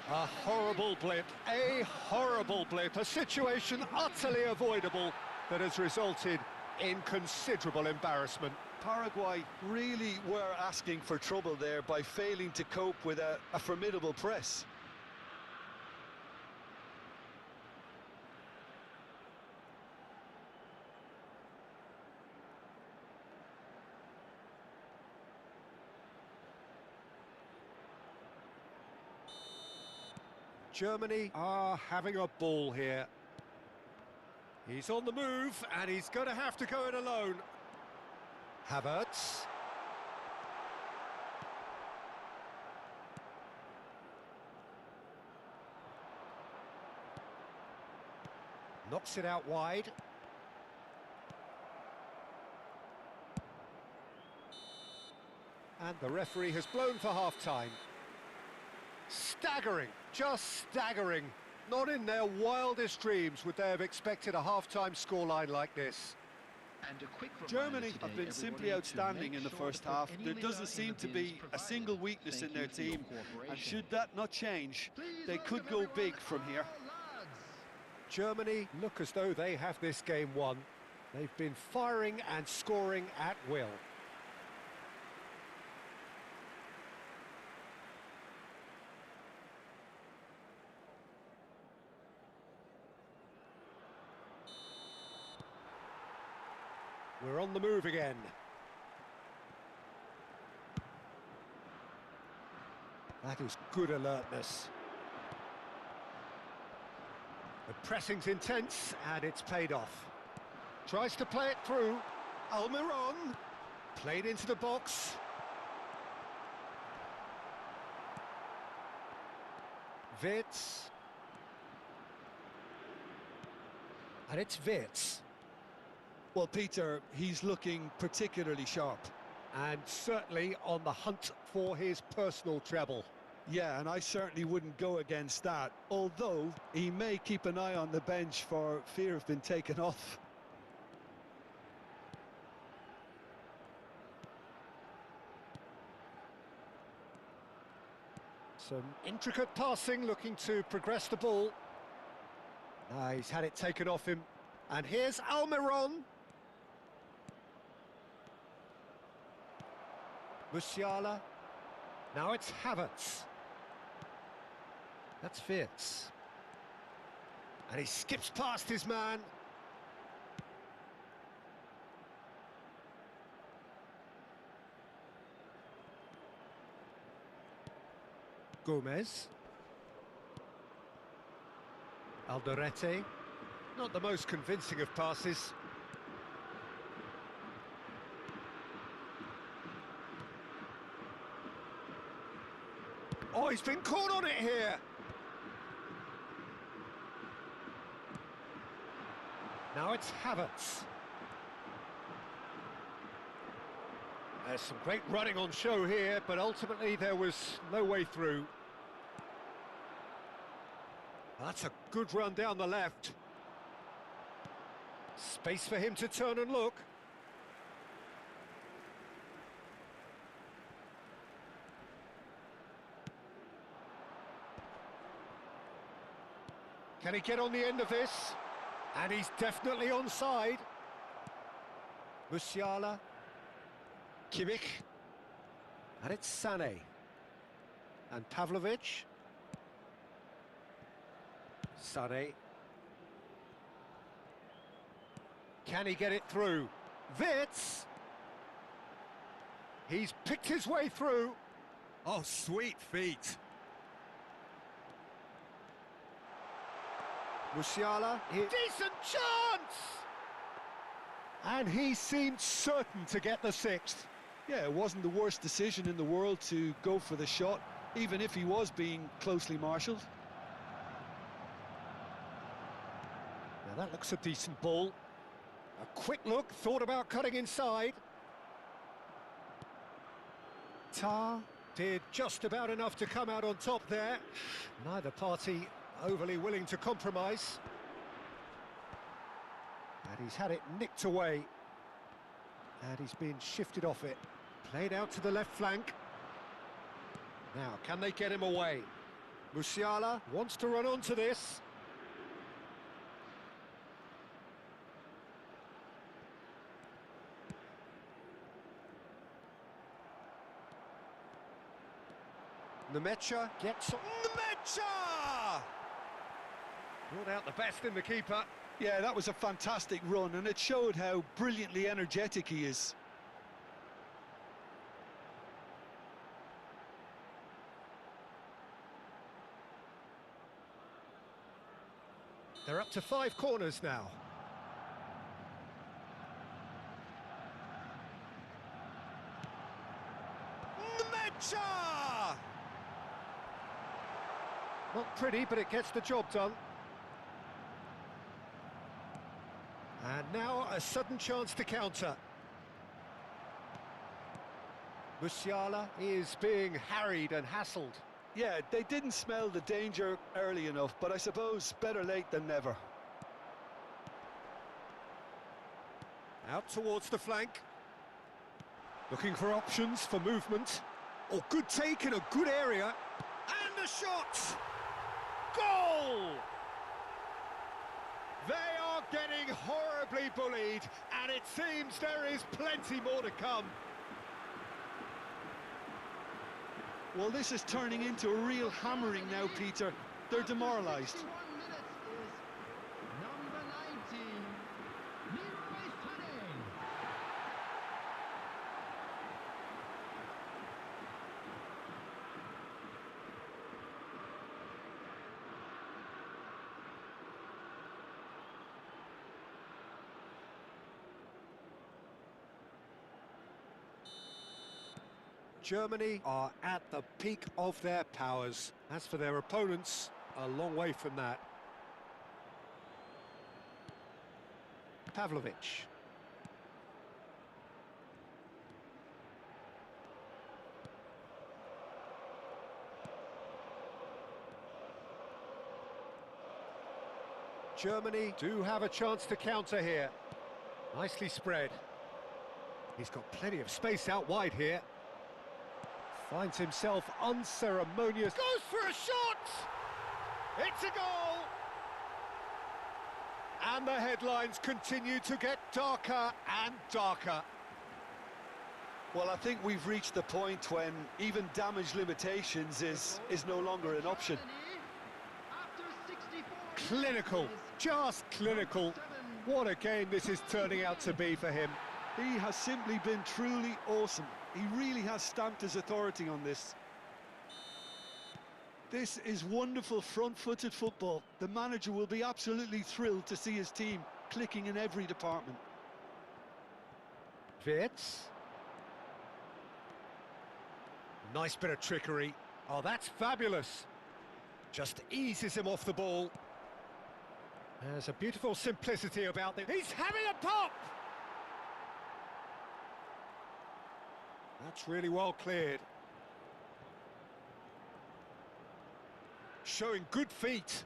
A horrible blip, a situation utterly avoidable that has resulted in considerable embarrassment. Paraguay really were asking for trouble there by failing to cope with a formidable press. Germany are having a ball here. He's on the move, and he's going to have to go it alone. Havertz. Knocks it out wide. And the referee has blown for half-time. Staggering, just staggering. Not in their wildest dreams would they have expected a half-time scoreline like this. And a quick Germany today, have been simply everybody, outstanding in the sure first to put half. any There leader doesn't in seem the to bins be a provided. single weakness Thank in their you for your team, and cooperation. should that not change, Please they could welcome go big everyone, from here. our lads. Germany look as though they have this game won. They've been firing and scoring at will. We're on the move again. That is good alertness. The pressing's intense, and it's paid off. Tries to play it through. Almiron. Played into the box. Wirtz. And it's Wirtz. Well, Peter, he's looking particularly sharp. And certainly on the hunt for his personal treble. Yeah, and I certainly wouldn't go against that, although he may keep an eye on the bench for fear of being taken off. Some intricate passing, looking to progress the ball. He's had it taken off him. And here's Almiron. Musiala. Now it's Havertz. That's Wirtz. And he skips past his man. Gomez. Alderete. Not the most convincing of passes. Oh, he's been caught on it here. Now it's Havertz. There's some great running on show here, but ultimately there was no way through. That's a good run down the left. Space for him to turn and look. Can he get on the end of this? And he's definitely onside. Musiala. Kimmich. And it's Sané. And Pavlovic. Sané. Can he get it through? Wits! He's picked his way through. Oh, sweet feet. Musiala, decent chance! And he seemed certain to get the sixth. Yeah, it wasn't the worst decision in the world to go for the shot, even if he was being closely marshalled. Now that looks a decent ball. A quick look, thought about cutting inside. Tar did just about enough to come out on top there. Neither party overly willing to compromise. And he's had it nicked away. And he's been shifted off it. Played out to the left flank. Now, can they get him away? Musiala wants to run onto this. Nemecha gets on. Nemecha! Brought out the best in the keeper. Yeah, that was a fantastic run, and it showed how brilliantly energetic he is. They're up to 5 corners now. Nemecha! Not pretty, but it gets the job done. And now a sudden chance to counter. Musiala is being harried and hassled. Yeah, they didn't smell the danger early enough, but I suppose better late than never. Out towards the flank. Looking for options for movement. Oh, good take in a good area. And the shot! Goal! They are getting horribly bullied, and it seems there is plenty more to come. Well, this is turning into a real hammering now, Peter. They're demoralised. 61 minutes is number 19, Leroy Sané. Germany are at the peak of their powers. As for their opponents, a long way from that. Pavlovic. Germany do have a chance to counter here. Nicely spread. He's got plenty of space out wide here. Finds himself unceremonious. Goes for a shot! It's a goal! And the headlines continue to get darker and darker. Well, I think we've reached the point when even damage limitations is no longer an option. After 64 Clinical, just clinical. What a game this is turning out to be for him. He has simply been truly awesome. He really has stamped his authority on this. This is wonderful front-footed football. The manager will be absolutely thrilled to see his team clicking in every department. Wits. Nice bit of trickery. Oh, that's fabulous. Just eases him off the ball. There's a beautiful simplicity about this. He's having a pop! That's really well cleared. Showing good feet.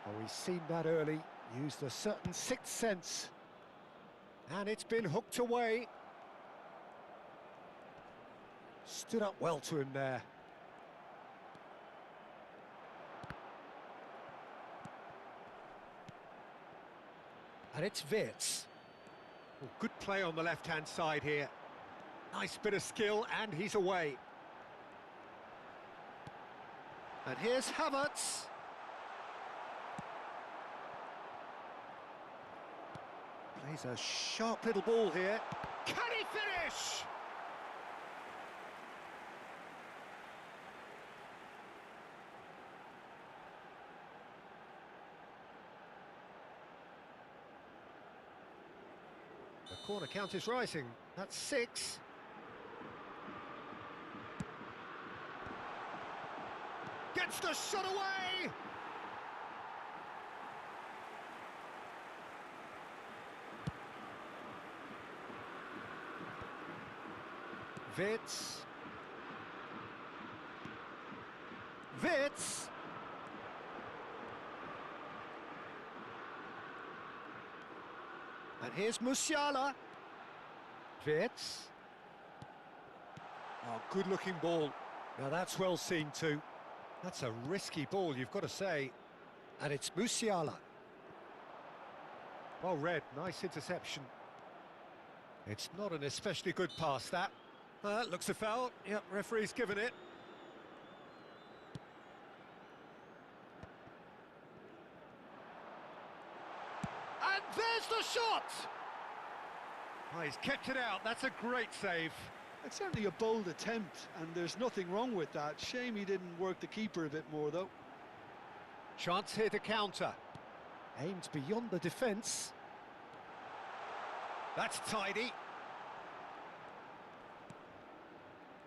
Oh, he's seen that early. Used a certain sixth sense. And it's been hooked away. Stood up well to him there. And it's Wirtz. Oh, good play on the left-hand side here. Nice bit of skill, and he's away. And here's Havertz. Plays a sharp little ball here. Can he finish? The corner count is rising. That's 6. Gets the shot away! Wirtz. Wirtz. And here's Musiala. Wirtz. Oh, good-looking ball. Now that's well seen too. That's a risky ball, you've got to say. And it's Musiala. Well read, nice interception. It's not an especially good pass, that. Looks a foul. Yep, referee's given it. And there's the shot! Oh, he's kept it out. That's a great save. It's certainly a bold attempt, and there's nothing wrong with that. Shame he didn't work the keeper a bit more, though. Chance here to counter. Aimed beyond the defence. That's tidy.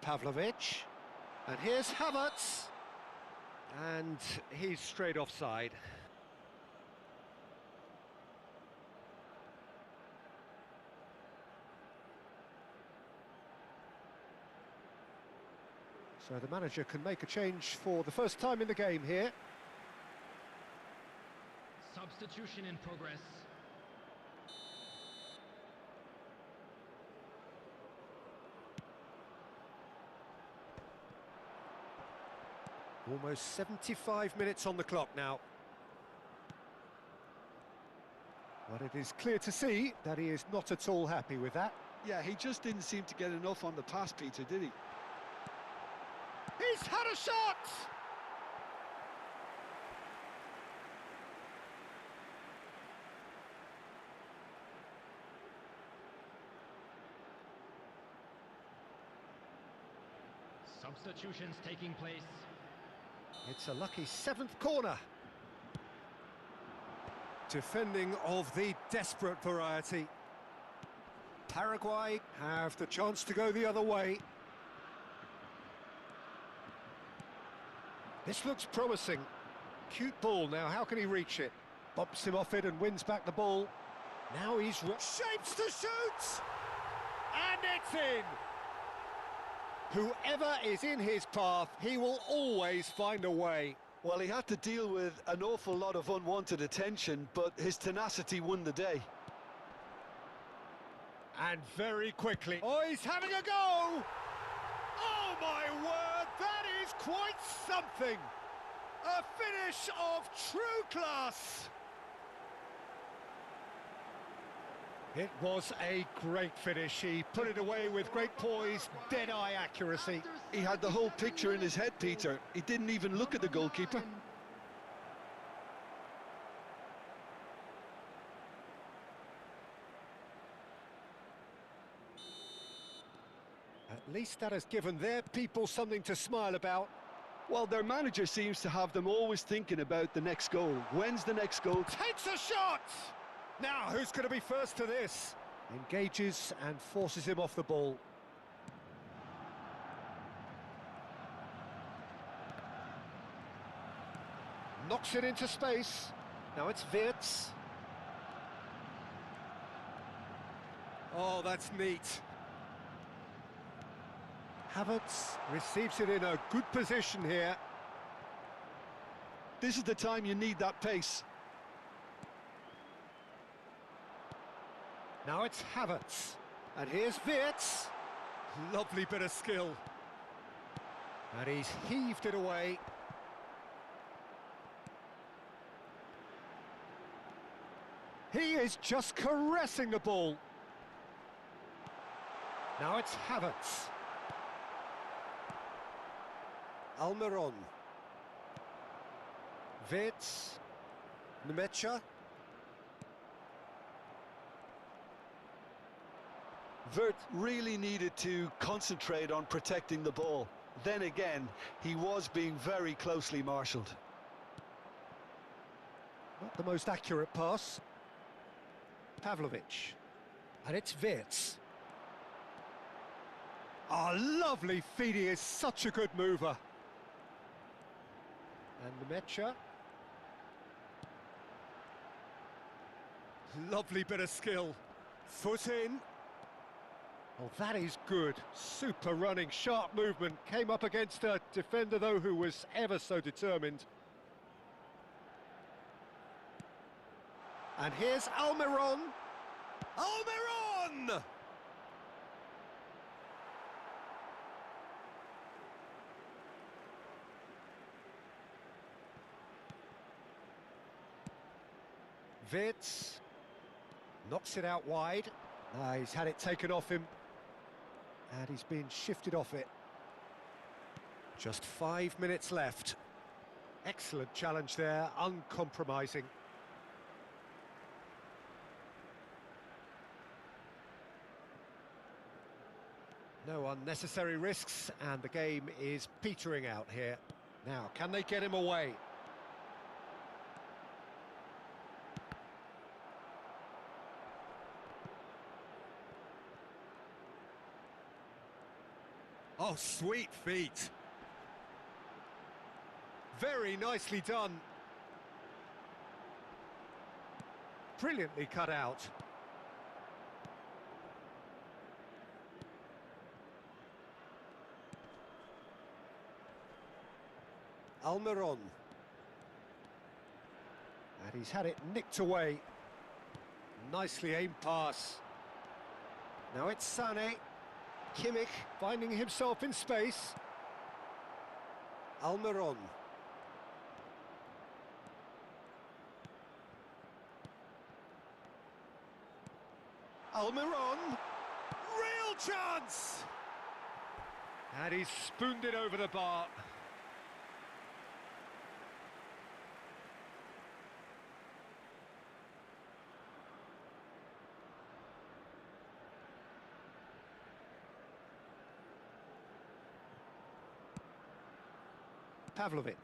Pavlovic. And here's Havertz. And he's straight offside. So the manager can make a change for the first time in the game here. Substitution in progress. Almost 75 minutes on the clock now. But it is clear to see that he is not at all happy with that. Yeah, he just didn't seem to get enough on the pass, Peter, did he? He's had a shot! Substitutions taking place. It's a lucky 7th corner. Defending of the desperate variety. Paraguay have the chance to go the other way. This looks promising. Cute ball now, how can he reach it? Bumps him off it and wins back the ball. Now he's shapes to shoot! And it's in! Whoever is in his path, he will always find a way. Well, he had to deal with an awful lot of unwanted attention, but his tenacity won the day. And very quickly. Oh, he's having a go! Oh, my word, that is quite something! A finish of true class! It was a great finish. He put it away with great poise, dead-eye accuracy. He had the whole picture in his head, Peter. He didn't even look at the goalkeeper. At least that has given their people something to smile about. Well, their manager seems to have them always thinking about the next goal. When's the next goal? Takes a shot! Now, who's going to be first to this? Engages and forces him off the ball. Knocks it into space. Now it's Wirtz. Oh, that's neat. Havertz receives it in a good position here. This is the time you need that pace. Now it's Havertz. And here's Wirtz. Lovely bit of skill. And he's heaved it away. He is just caressing the ball. Now it's Havertz. Almiron. Wirtz. Nmecha. Wirtz really needed to concentrate on protecting the ball. Then again, he was being very closely marshalled. Not the most accurate pass. Pavlovic. And it's Wirtz. Oh, lovely feed. He is such a good mover. And Nmecha. Lovely bit of skill. Foot in. Oh, that is good. Super running, sharp movement. Came up against a defender, though, who was ever so determined. And here's Almiron. Almiron! Wirtz knocks it out wide. He's had it taken off him. And he's been shifted off it. Just 5 minutes left. Excellent challenge there, uncompromising. No unnecessary risks, and the game is petering out here. Now, can they get him away? Oh, sweet feet. Very nicely done. Brilliantly cut out. Almiron. And he's had it nicked away. Nicely aimed pass. Now it's Sané. Kimmich finding himself in space. Almiron. Almiron. Real chance! And he's spooned it over the bar. Pavlovic.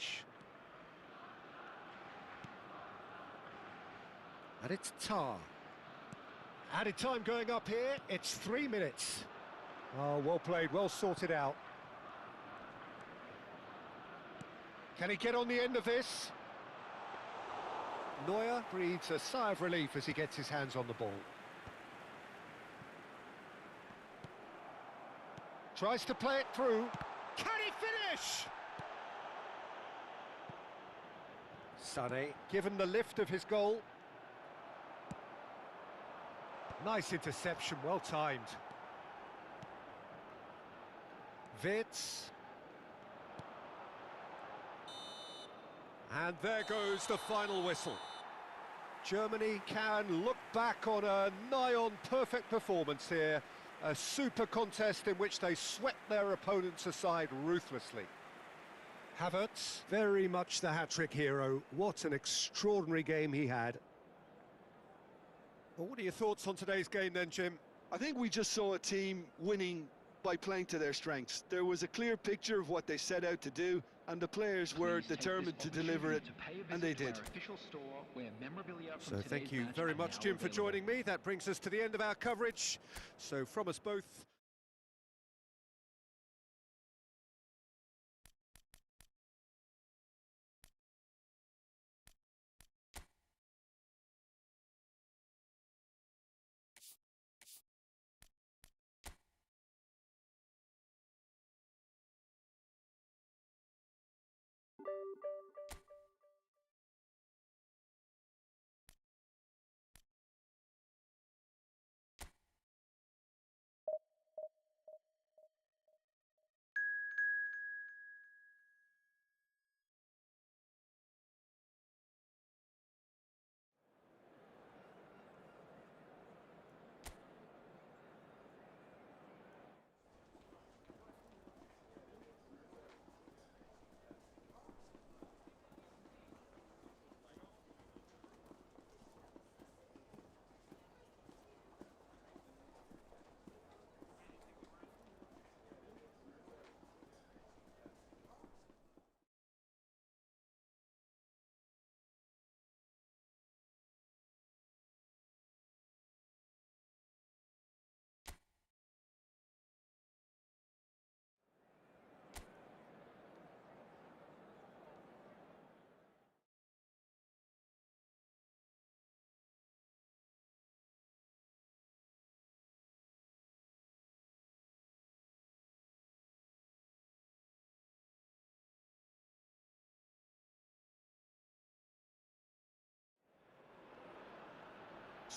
And it's Tar. Added time going up here, it's 3 minutes. Oh, well played, well sorted out. Can he get on the end of this? Neuer breathes a sigh of relief as he gets his hands on the ball. Tries to play it through. Can he finish? Sané, given the lift of his goal. Nice interception, well timed. Wirtz. And there goes the final whistle. Germany can look back on a nigh-on perfect performance here. A super contest in which they swept their opponents aside ruthlessly. Havertz, very much the hat-trick hero. What an extraordinary game he had. Well, what are your thoughts on today's game then, Jim? I think we just saw a team winning by playing to their strengths. There was a clear picture of what they set out to do, and the players were determined to deliver it, and they did. So thank you very much, Jim, for joining me. That brings us to the end of our coverage. So from us both,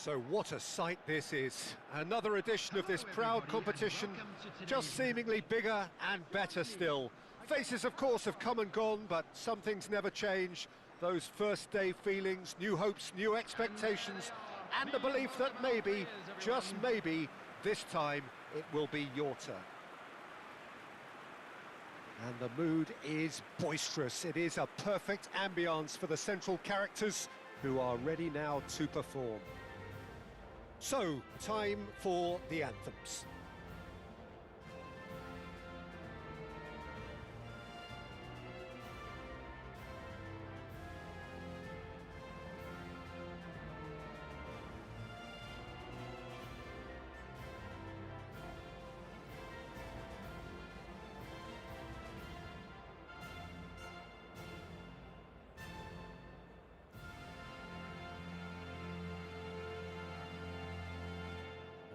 So what a sight this is. Another edition of this proud competition, just seemingly bigger and better still. Faces, of course, have come and gone, but some things never change. Those first day feelings, new hopes, new expectations, and the belief that maybe, just maybe, this time it will be your turn. And the mood is boisterous. It is a perfect ambience for the central characters who are ready now to perform. So, time for the anthems.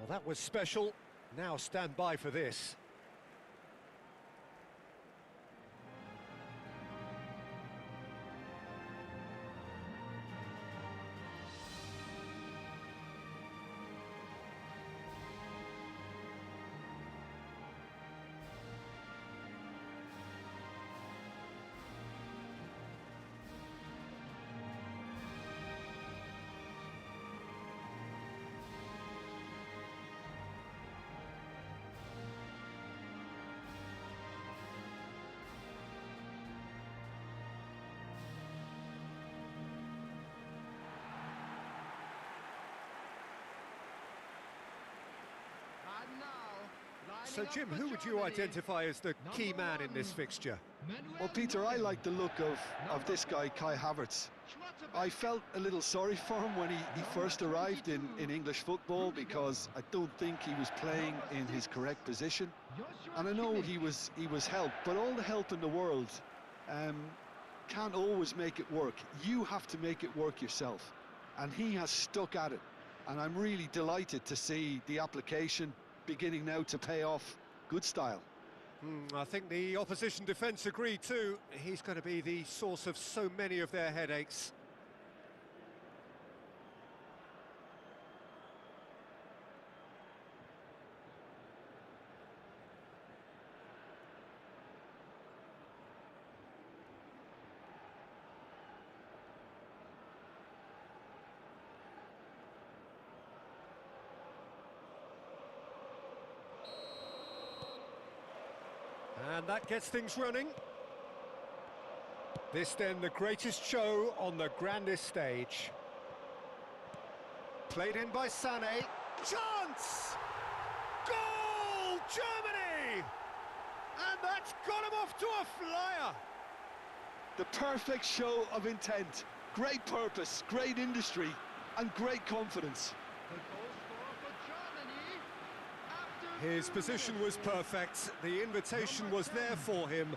That was special. Now stand by for this. So, Jim, who would you identify as the key man in this fixture? Well, Peter, I like the look of this guy, Kai Havertz. I felt a little sorry for him when he first arrived in English football, because I don't think he was playing in his correct position. And I know he was helped, but all the help in the world can't always make it work. You have to make it work yourself. And he has stuck at it. And I'm really delighted to see the application beginning now to pay off. Good style. I think the opposition defence agree too. He's going to be the source of so many of their headaches. And that gets things running. This then the greatest show on the grandest stage. Played in by Sané. Chance! Goal! Germany! And that's got him off to a flyer. The perfect show of intent. Great purpose, great industry, and great confidence. His position was perfect, the invitation was there for him,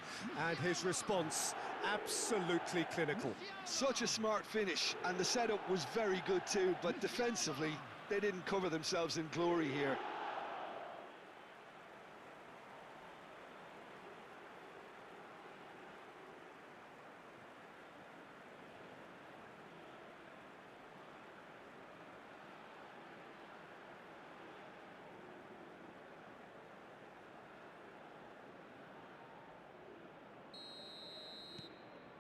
and his response absolutely clinical. Such a smart finish, and the setup was very good too, but defensively, they didn't cover themselves in glory here.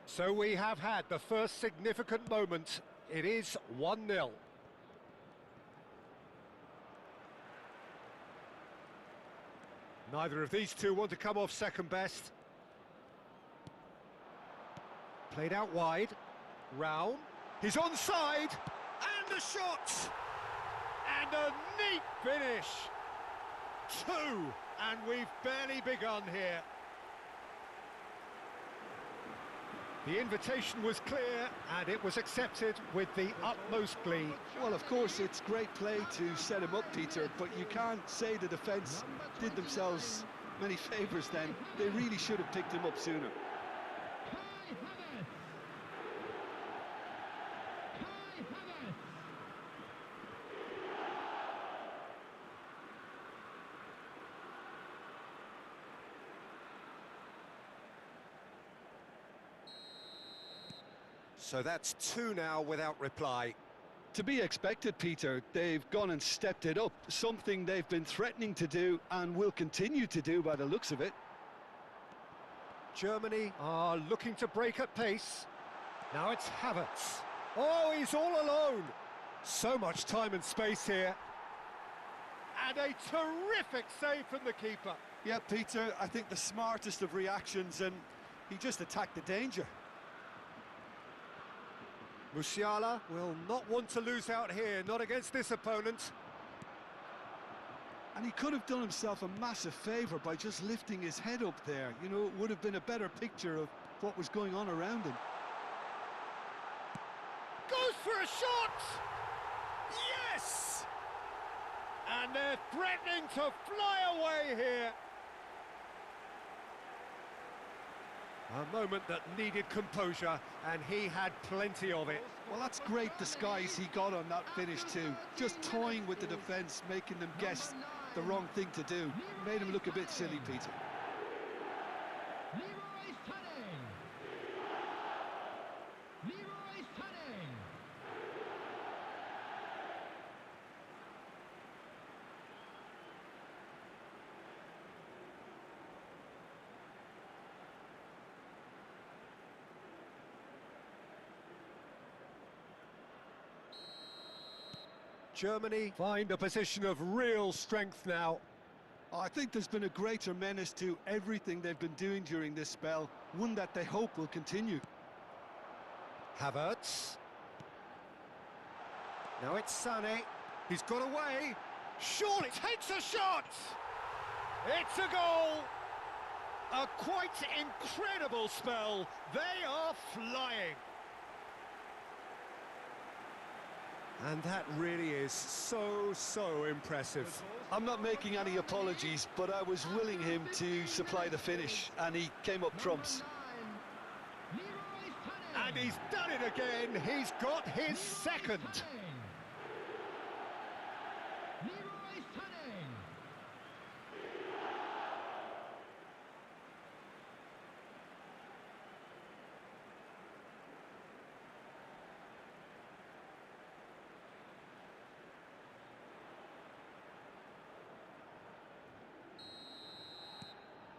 So we have had the first significant moment. It is 1-0. Neither of these two want to come off second best. Played out wide. Raul. He's onside. And a shot. And a neat finish. 2. And we've barely begun here. The invitation was clear, and it was accepted with the utmost glee. Well, of course, it's great play to set him up, Peter, but you can't say the defence did themselves many favours then. They really should have picked him up sooner. So that's 2 now without reply. To be expected, Peter. They've gone and stepped it up, something they've been threatening to do and will continue to do by the looks of it. Germany are looking to break at pace. Now it's Havertz. Oh, he's all alone. So much time and space here. And a terrific save from the keeper. Yeah, Peter, I think the smartest of reactions, and he just attacked the danger. Musiala will not want to lose out here, not against this opponent. And he could have done himself a massive favour by just lifting his head up there. You know, it would have been a better picture of what was going on around him. Goes for a shot! Yes! And they're threatening to fly away here. A moment that needed composure, and he had plenty of it. Well, that's great disguise he got on that finish too. Just toying with the defence, making them guess the wrong thing to do. Made him look a bit silly, Peter. Germany find a position of real strength now. I think there's been a greater menace to everything they've been doing during this spell, one that they hope will continue. Havertz. Now it's Sané. He's got away. Surely takes a shot! It's a goal! A quite incredible spell. They are flying. And that really is so impressive. I'm not making any apologies, but I was willing him to supply the finish, and he came up trumps. And he's done it again. He's got his second.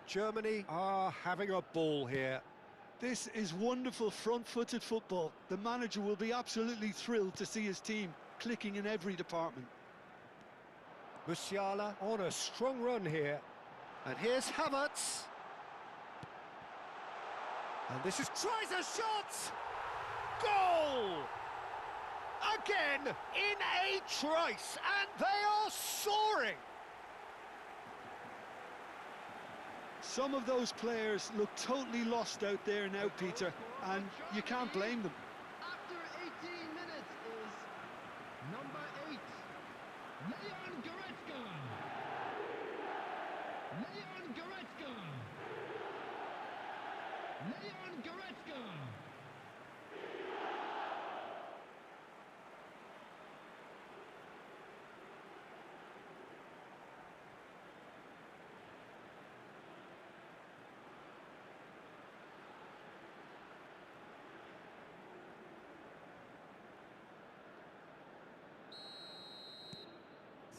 Germany are having a ball here. This is wonderful front-footed football. The manager will be absolutely thrilled to see his team clicking in every department. Musiala on a strong run here. And here's Havertz. And this is... tries a shot! Goal! Again, in a trice, and they are soaring! Some of those players look totally lost out there now, Peter, and you can't blame them. After 18 minutes is number 8, Leon Goretzka. Leon Goretzka. Leon Goretzka.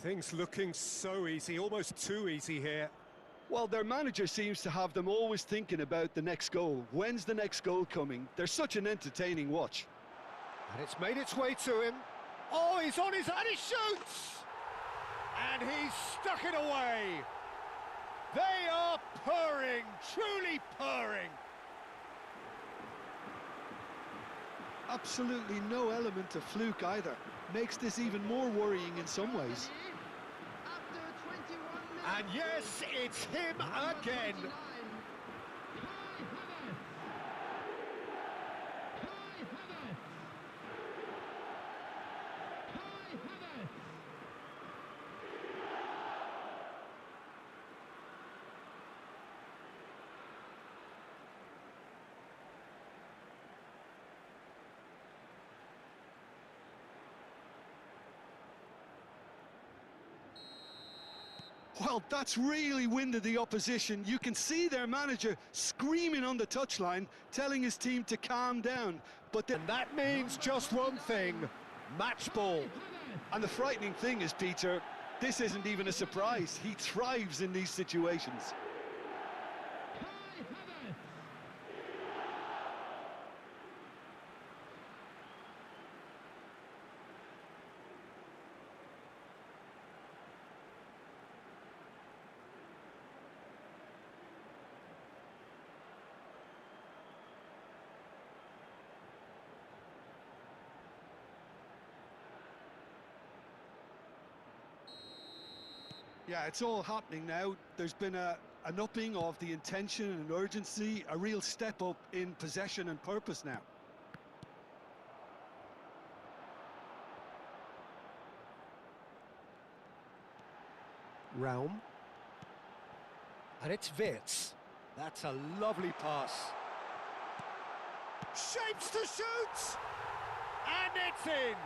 Things looking so easy, almost too easy here. Well, their manager seems to have them always thinking about the next goal. When's the next goal coming? They're such an entertaining watch. And it's made its way to him. Oh, he's on his... and he shoots! And he's stuck it away. They are purring, truly purring. Absolutely no element of fluke either. Makes this even more worrying in some ways. And yes, it's him again. Well, that's really winded the opposition. You can see their manager screaming on the touchline, telling his team to calm down. But and that means just one thing. Match ball. And the frightening thing is, Peter, this isn't even a surprise. He thrives in these situations. Yeah, it's all happening now. There's been an upping of the intention and urgency, a real step up in possession and purpose now. Realm. And it's Wirtz. That's a lovely pass. Shapes to shoot! And it's in!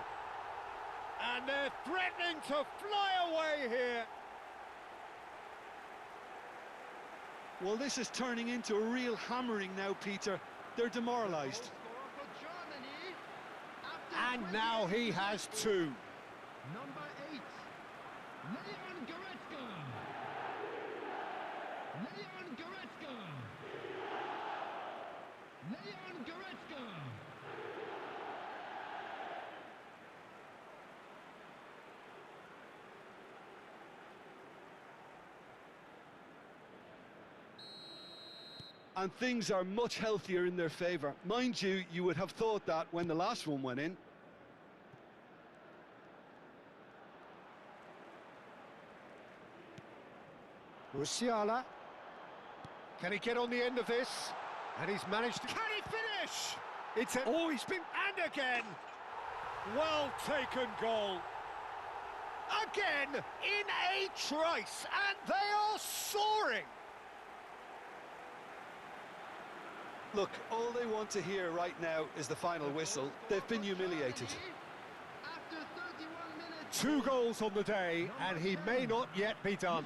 And they're threatening to fly away here. Well, this is turning into a real hammering now, Peter. They're demoralised. And now he has two. Number 8, Leon Goretzka. Leon Goretzka. Leon Goretzka. And things are much healthier in their favour. Mind you, you would have thought that when the last one went in. Musiala. Can he get on the end of this? And he's managed to... Can he finish? It's a... Oh, he's been... And again! Well taken goal. Again, in a trice, and they are soaring. Look, all they want to hear right now is the final whistle. They've been humiliated. After 31 minutes. 2 goals on the day, and he may not yet be done.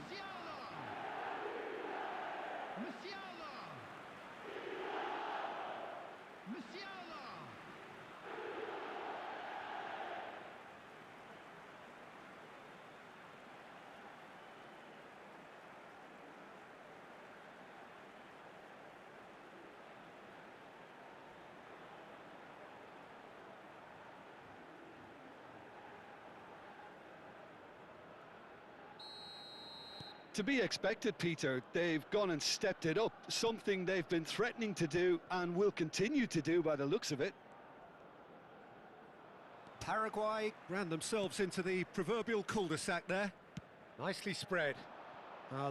To be expected, Peter. They've gone and stepped it up, something they've been threatening to do and will continue to do by the looks of it. Paraguay ran themselves into the proverbial cul-de-sac there. Nicely spread.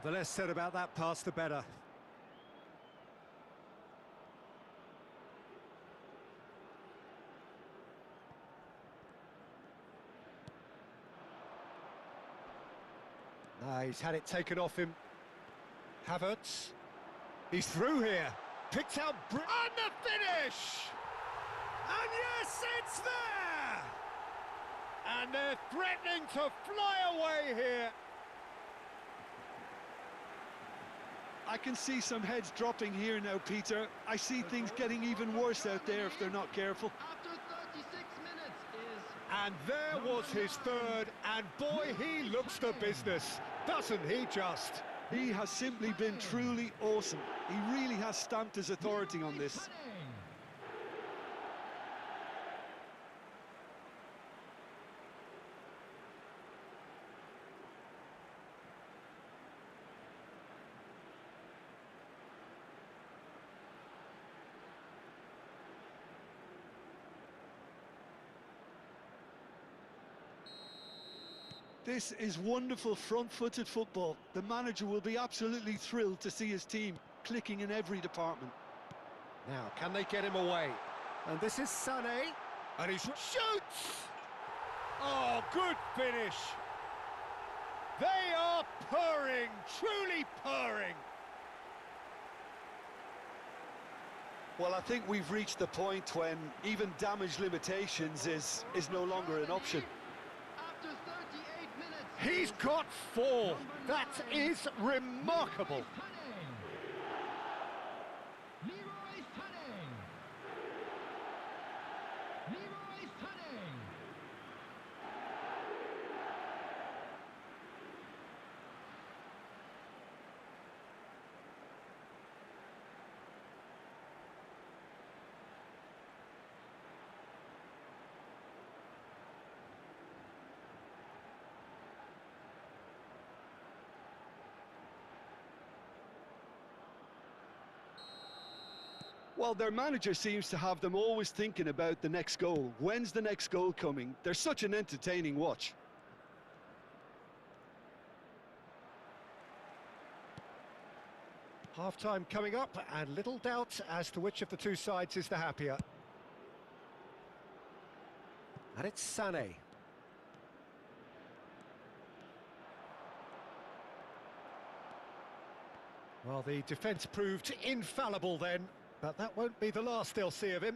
The less said about that pass, the better. He's had it taken off him. Havertz. He's through here. Picked out... And the finish! And yes, it's there! And they're threatening to fly away here. I can see some heads dropping here now, Peter. I see things getting even worse out there if they're not careful. After 36 minutes is... And there was his third, and boy, he looks the business, doesn't he just? He has simply been truly awesome. He really has stamped his authority on this. This is wonderful front-footed football. The manager will be absolutely thrilled to see his team clicking in every department. Now, can they get him away? And this is Sané. And he shoots! Oh, good finish. They are purring, truly purring. Well, I think we've reached the point when even damage limitations is no longer an option. He's got 4. That is remarkable. Well, their manager seems to have them always thinking about the next goal. When's the next goal coming? They're such an entertaining watch. Half-time coming up, and little doubt as to which of the two sides is the happier. And it's Sané. Well, the defence proved infallible then, but that won't be the last they'll see of him.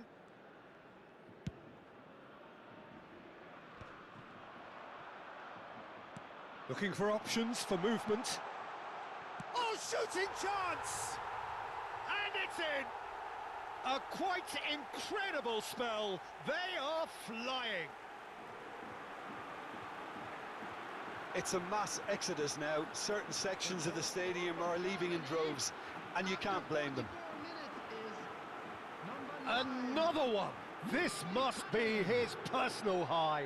Looking for options for movement. Oh, shooting chance! And it's in! A quite incredible spell. They are flying. It's a mass exodus now. Certain sections of the stadium are leaving in droves, and you can't blame them. Another one! This must be his personal high.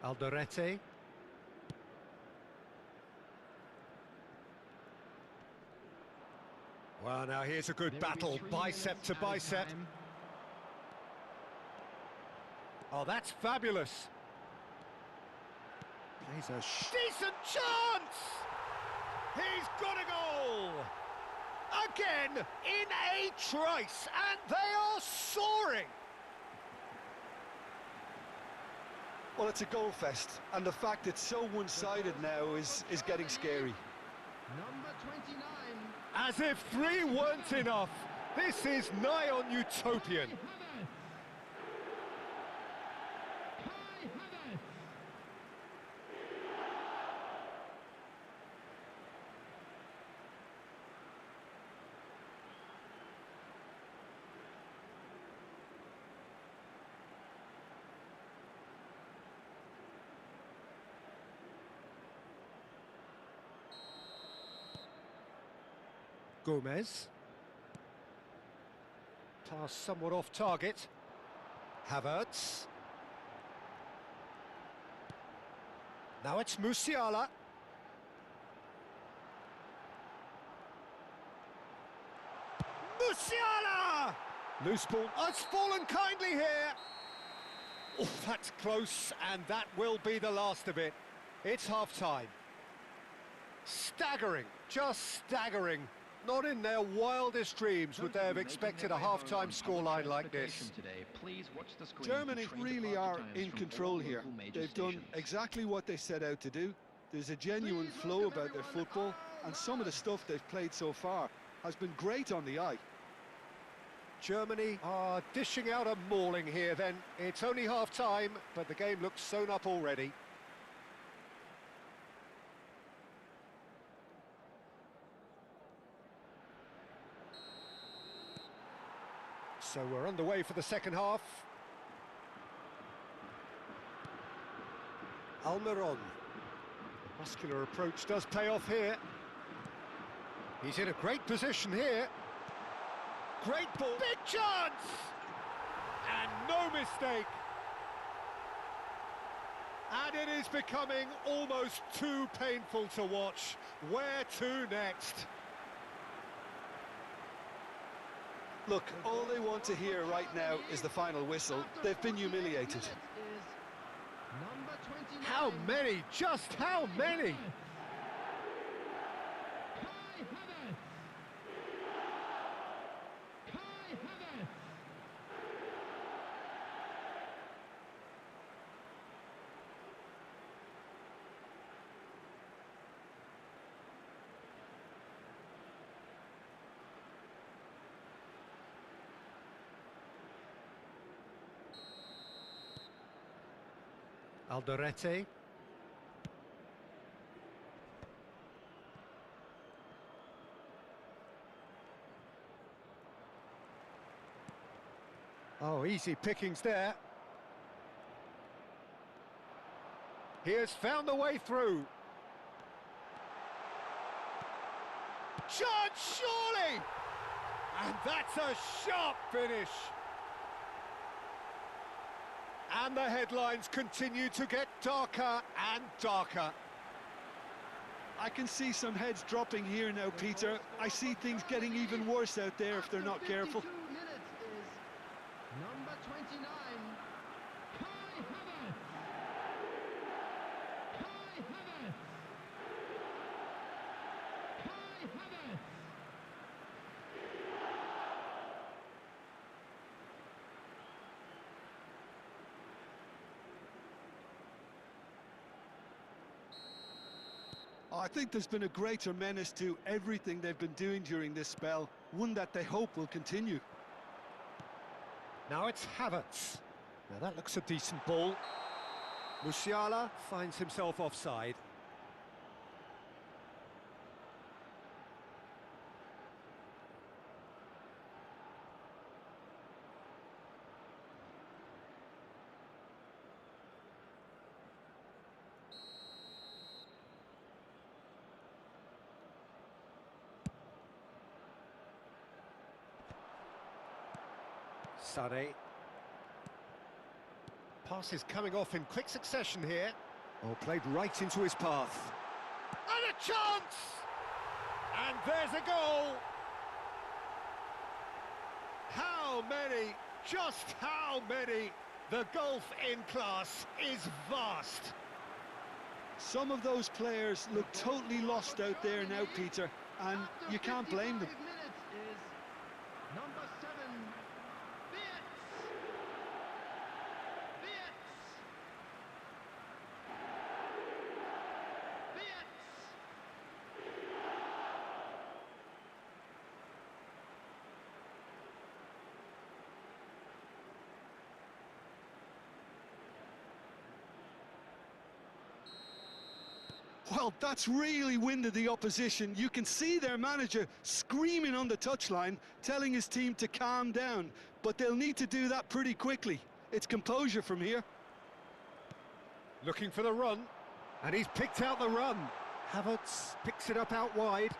Alderete. Well, now here's a good battle, bicep to bicep. Oh, that's fabulous. Plays a decent chance! He's got a goal! Again, in a trice, and they are soaring! Well, it's a goal fest, and the fact it's so one-sided now is getting scary. Number 29. As if three weren't enough, this is nigh on utopian. Gomez. Pass somewhat off target. Havertz. Now it's Musiala. Musiala! Loose ball. Oh, it's fallen kindly here. Oh, that's close, and that will be the last of it. It's half-time. Staggering, just staggering. Not in their wildest dreams would they have expected a half-time scoreline like this. Germany really are in control here. They've done exactly what they set out to do. There's a genuine flow about their football, and some of the stuff they've played so far has been great on the eye. Germany are dishing out a mauling here then. It's only half-time, but the game looks sewn up already. So we're underway for the second half. Almiron. Muscular approach does pay off here. He's in a great position here. Great ball. Big chance! And no mistake. And it is becoming almost too painful to watch. Where to next? Look, all they want to hear right now is the final whistle. They've been humiliated. How many? Just how many? Alderete. Oh, easy pickings there. He has found a way through. And surely! And that's a sharp finish. And the headlines continue to get darker and darker. I can see some heads dropping here now, Peter. I see things getting even worse out there if they're not careful. Minutes is number 29, Kai Havertz. Kai Havertz. Kai Havertz. I think there's been a greater menace to everything they've been doing during this spell, one that they hope will continue. Now it's Havertz. Now that looks a decent ball. Musiala finds himself offside. Sane. Pass is coming off in quick succession here. Oh, played right into his path. And a chance! And there's a goal! How many? Just how many? The gulf in class is vast. Some of those players look totally lost out there now, Peter, and you can't blame them. Minutes is number 7, Beats. Well, that's really winded the opposition. You can see their manager screaming on the touchline, telling his team to calm down, but they'll need to do that pretty quickly. It's composure from here. Looking for the run, and he's picked out the run. Havertz picks it up out wide.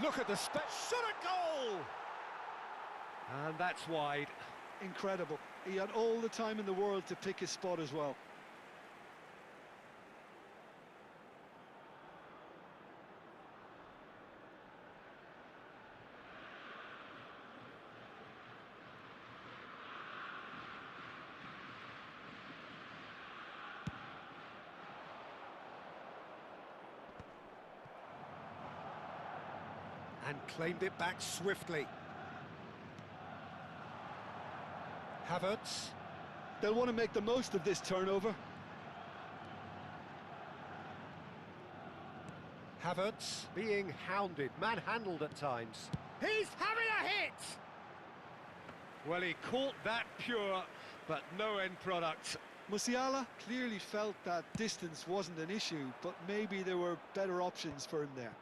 Look at the shot at goal! And that's wide. Incredible. He had all the time in the world to pick his spot as well. And claimed it back swiftly. Havertz. They'll want to make the most of this turnover. Havertz being hounded, manhandled at times. He's having a hit! Well, he caught that pure, but no end product. Musiala clearly felt that distance wasn't an issue, but maybe there were better options for him there.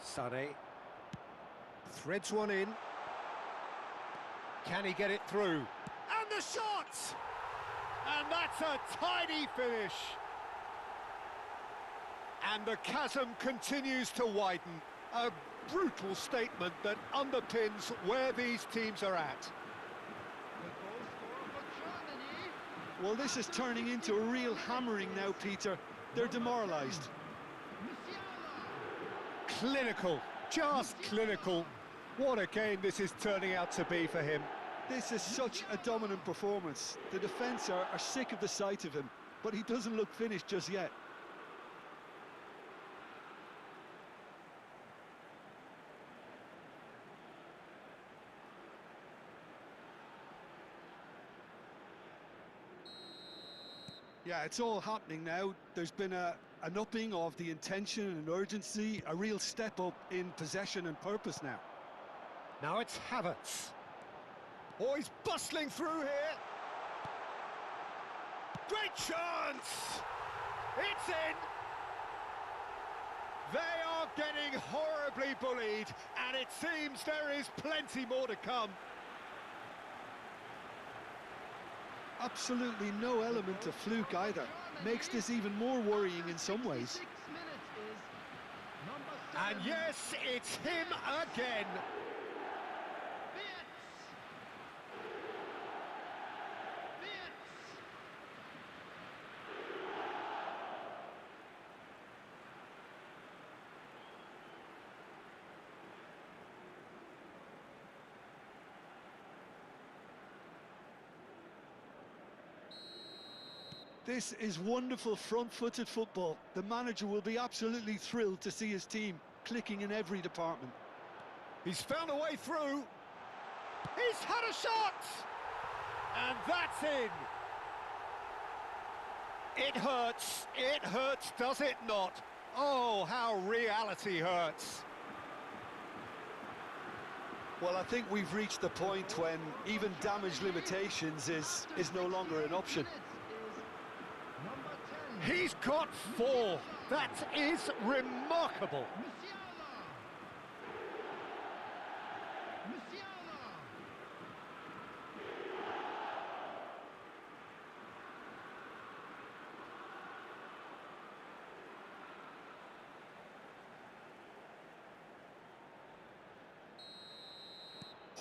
Sane threads one in. Can he get it through? And the shot! And that's a tidy finish. And the chasm continues to widen. A brutal statement that underpins where these teams are at. Well, this is turning into a real hammering now, Peter. They're demoralised. Clinical, just clinical. What a game this is turning out to be for him. This is such a dominant performance. The defence are sick of the sight of him, but he doesn't look finished just yet. Yeah, it's all happening now. There's been an upping of the intention and urgency, a real step up in possession and purpose now. Now it's Havertz. Oh, he's bustling through here. Great chance! It's in! They are getting horribly bullied, and it seems there is plenty more to come. Absolutely no element of fluke either. Makes this even more worrying in some ways. 6 minutes is number And yes, it's him again. This is wonderful front-footed football. The manager will be absolutely thrilled to see his team clicking in every department. He's found a way through. He's had a shot! And that's in. It hurts, does it not? Oh, how reality hurts. Well, I think we've reached the point when even damage limitations is no longer an option. He's got 4. That is remarkable.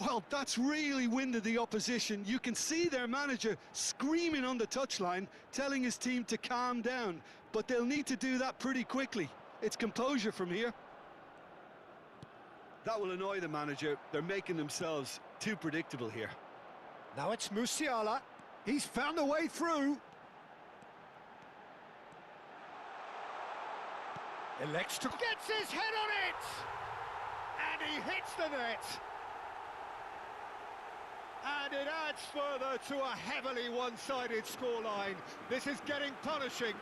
Well, that's really winded the opposition. You can see their manager screaming on the touchline, telling his team to calm down. But they'll need to do that pretty quickly. It's composure from here. That will annoy the manager. They're making themselves too predictable here. Now it's Musiala. He's found a way through. Elects to... Gets his head on it! And he hits the net. And it adds further to a heavily one-sided scoreline. This is getting punishing.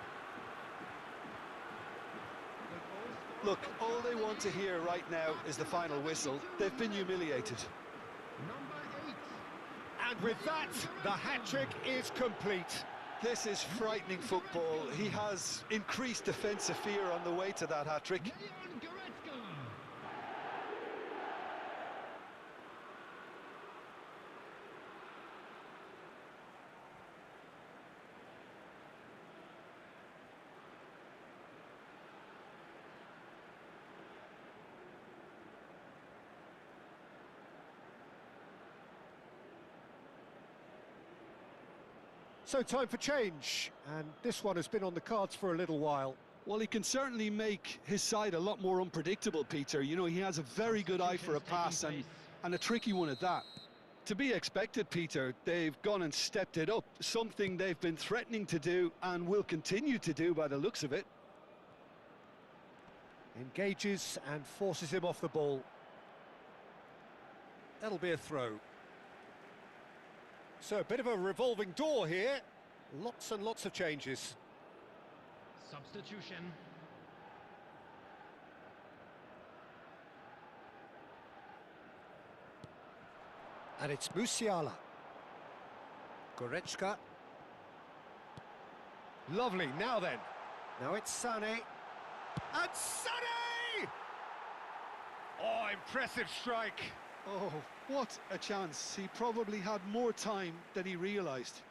Look, all they want to hear right now is the final whistle. They've been humiliated. And with that, the hat-trick is complete. This is frightening football. He has increased defensive fear on the way to that hat-trick. So time for change, and this one has been on the cards for a little while. Well, he can certainly make his side a lot more unpredictable, Peter. You know, he has a very good eye for a pass and a tricky one at that. To be expected, Peter, they've gone and stepped it up, something they've been threatening to do and will continue to do by the looks of it. Engages and forces him off the ball. That'll be a throw. So a bit of a revolving door here. Lots and lots of changes. Substitution. And it's Musiala. Goretzka. Lovely, now then. Now it's Sané. And Sané! Oh, impressive strike. Oh, what a chance. He probably had more time than he realised.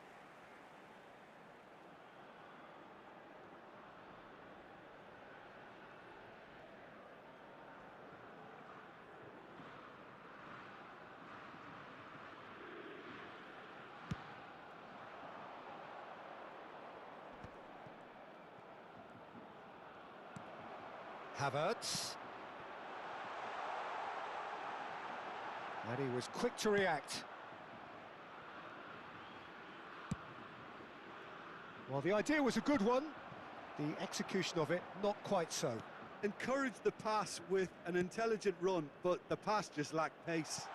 Havertz. And he was quick to react. Well, the idea was a good one. The execution of it, not quite so. Encouraged the pass with an intelligent run, but the pass just lacked pace.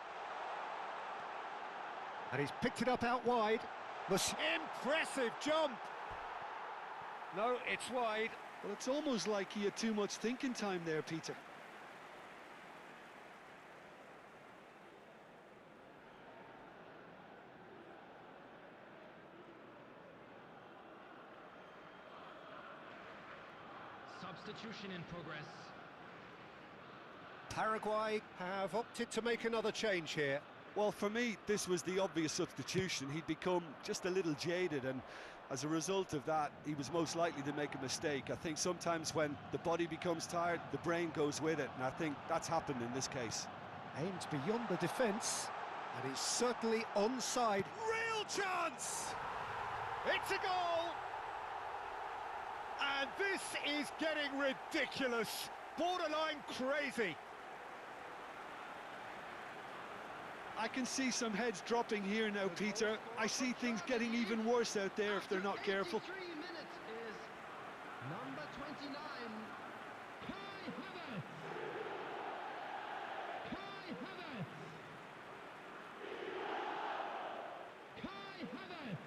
And he's picked it up out wide. Impressive jump! No, it's wide. Well, it's almost like he had too much thinking time there, Peter. Substitution in progress. Paraguay have opted to make another change here. Well, for me, this was the obvious substitution. He'd become just a little jaded, and As a result of that, he was most likely to make a mistake. I think sometimes when the body becomes tired, the brain goes with it, and I think that's happened in this case. Aimed beyond the defence, and he's certainly onside. Real chance! It's a goal! And this is getting ridiculous, borderline crazy. I can see some heads dropping here now, Peter. I see things getting even worse out there if they're not careful. 3 minutes is number 29, Kai Havertz. Kai Havertz. Kai Havertz.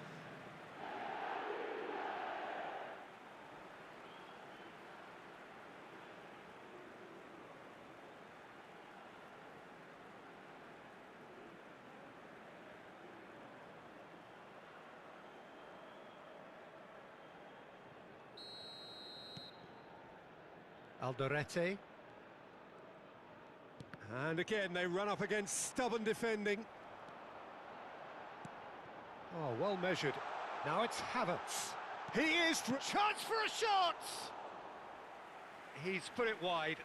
Alderete. And again, they run up against stubborn defending. Oh, well measured. Now it's Havertz. He is... Chance for a shot! He's put it wide.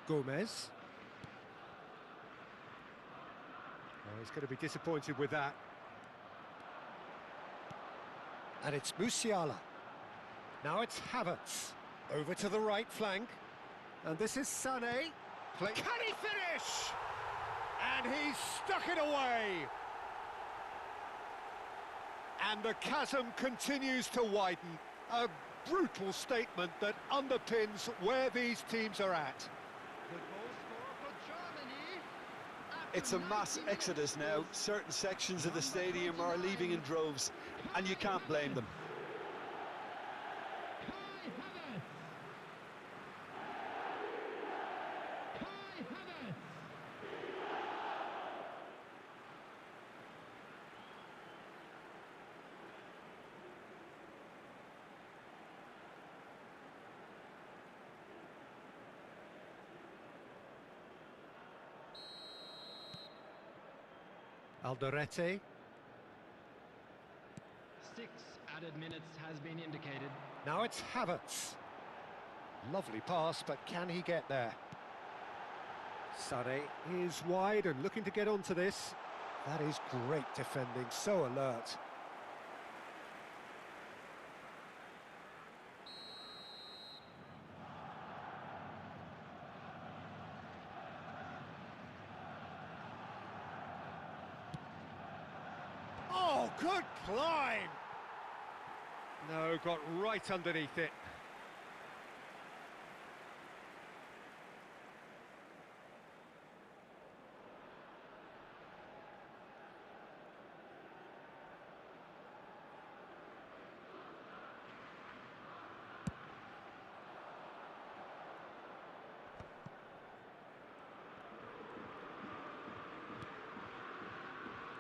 Gomez. Oh, he's going to be disappointed with that. And it's Musiala. Now it's Havertz. Over to the right flank. And this is Sané. Can he finish? And he's stuck it away. And the chasm continues to widen. A brutal statement that underpins where these teams are at. The goal scorer for Germany. It's a mass exodus now. Certain sections of the stadium are leaving in droves, and you can't blame them. Kai Havertz. Kai Havertz. Alderete. 6 added minutes has been indicated. Now it's Havertz. Lovely pass, but can he get there? Sané is wide and looking to get onto this. That is great defending, so alert. Oh, good climb! No, got right underneath it.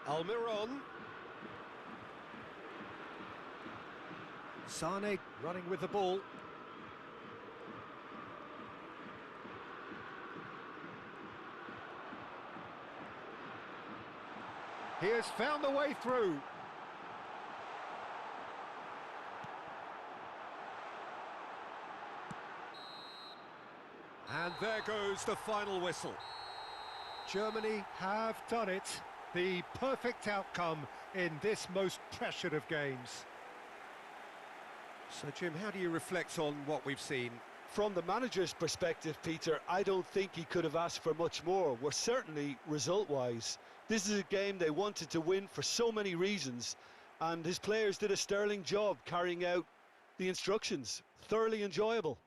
Almiron. Sané running with the ball. He has found a way through. And there goes the final whistle. Germany have done it. The perfect outcome in this most pressured of games. So, Jim, how do you reflect on what we've seen? From the manager's perspective, Peter, I don't think he could have asked for much more. Well, certainly result-wise. This is a game they wanted to win for so many reasons, and his players did a sterling job carrying out the instructions. Thoroughly enjoyable.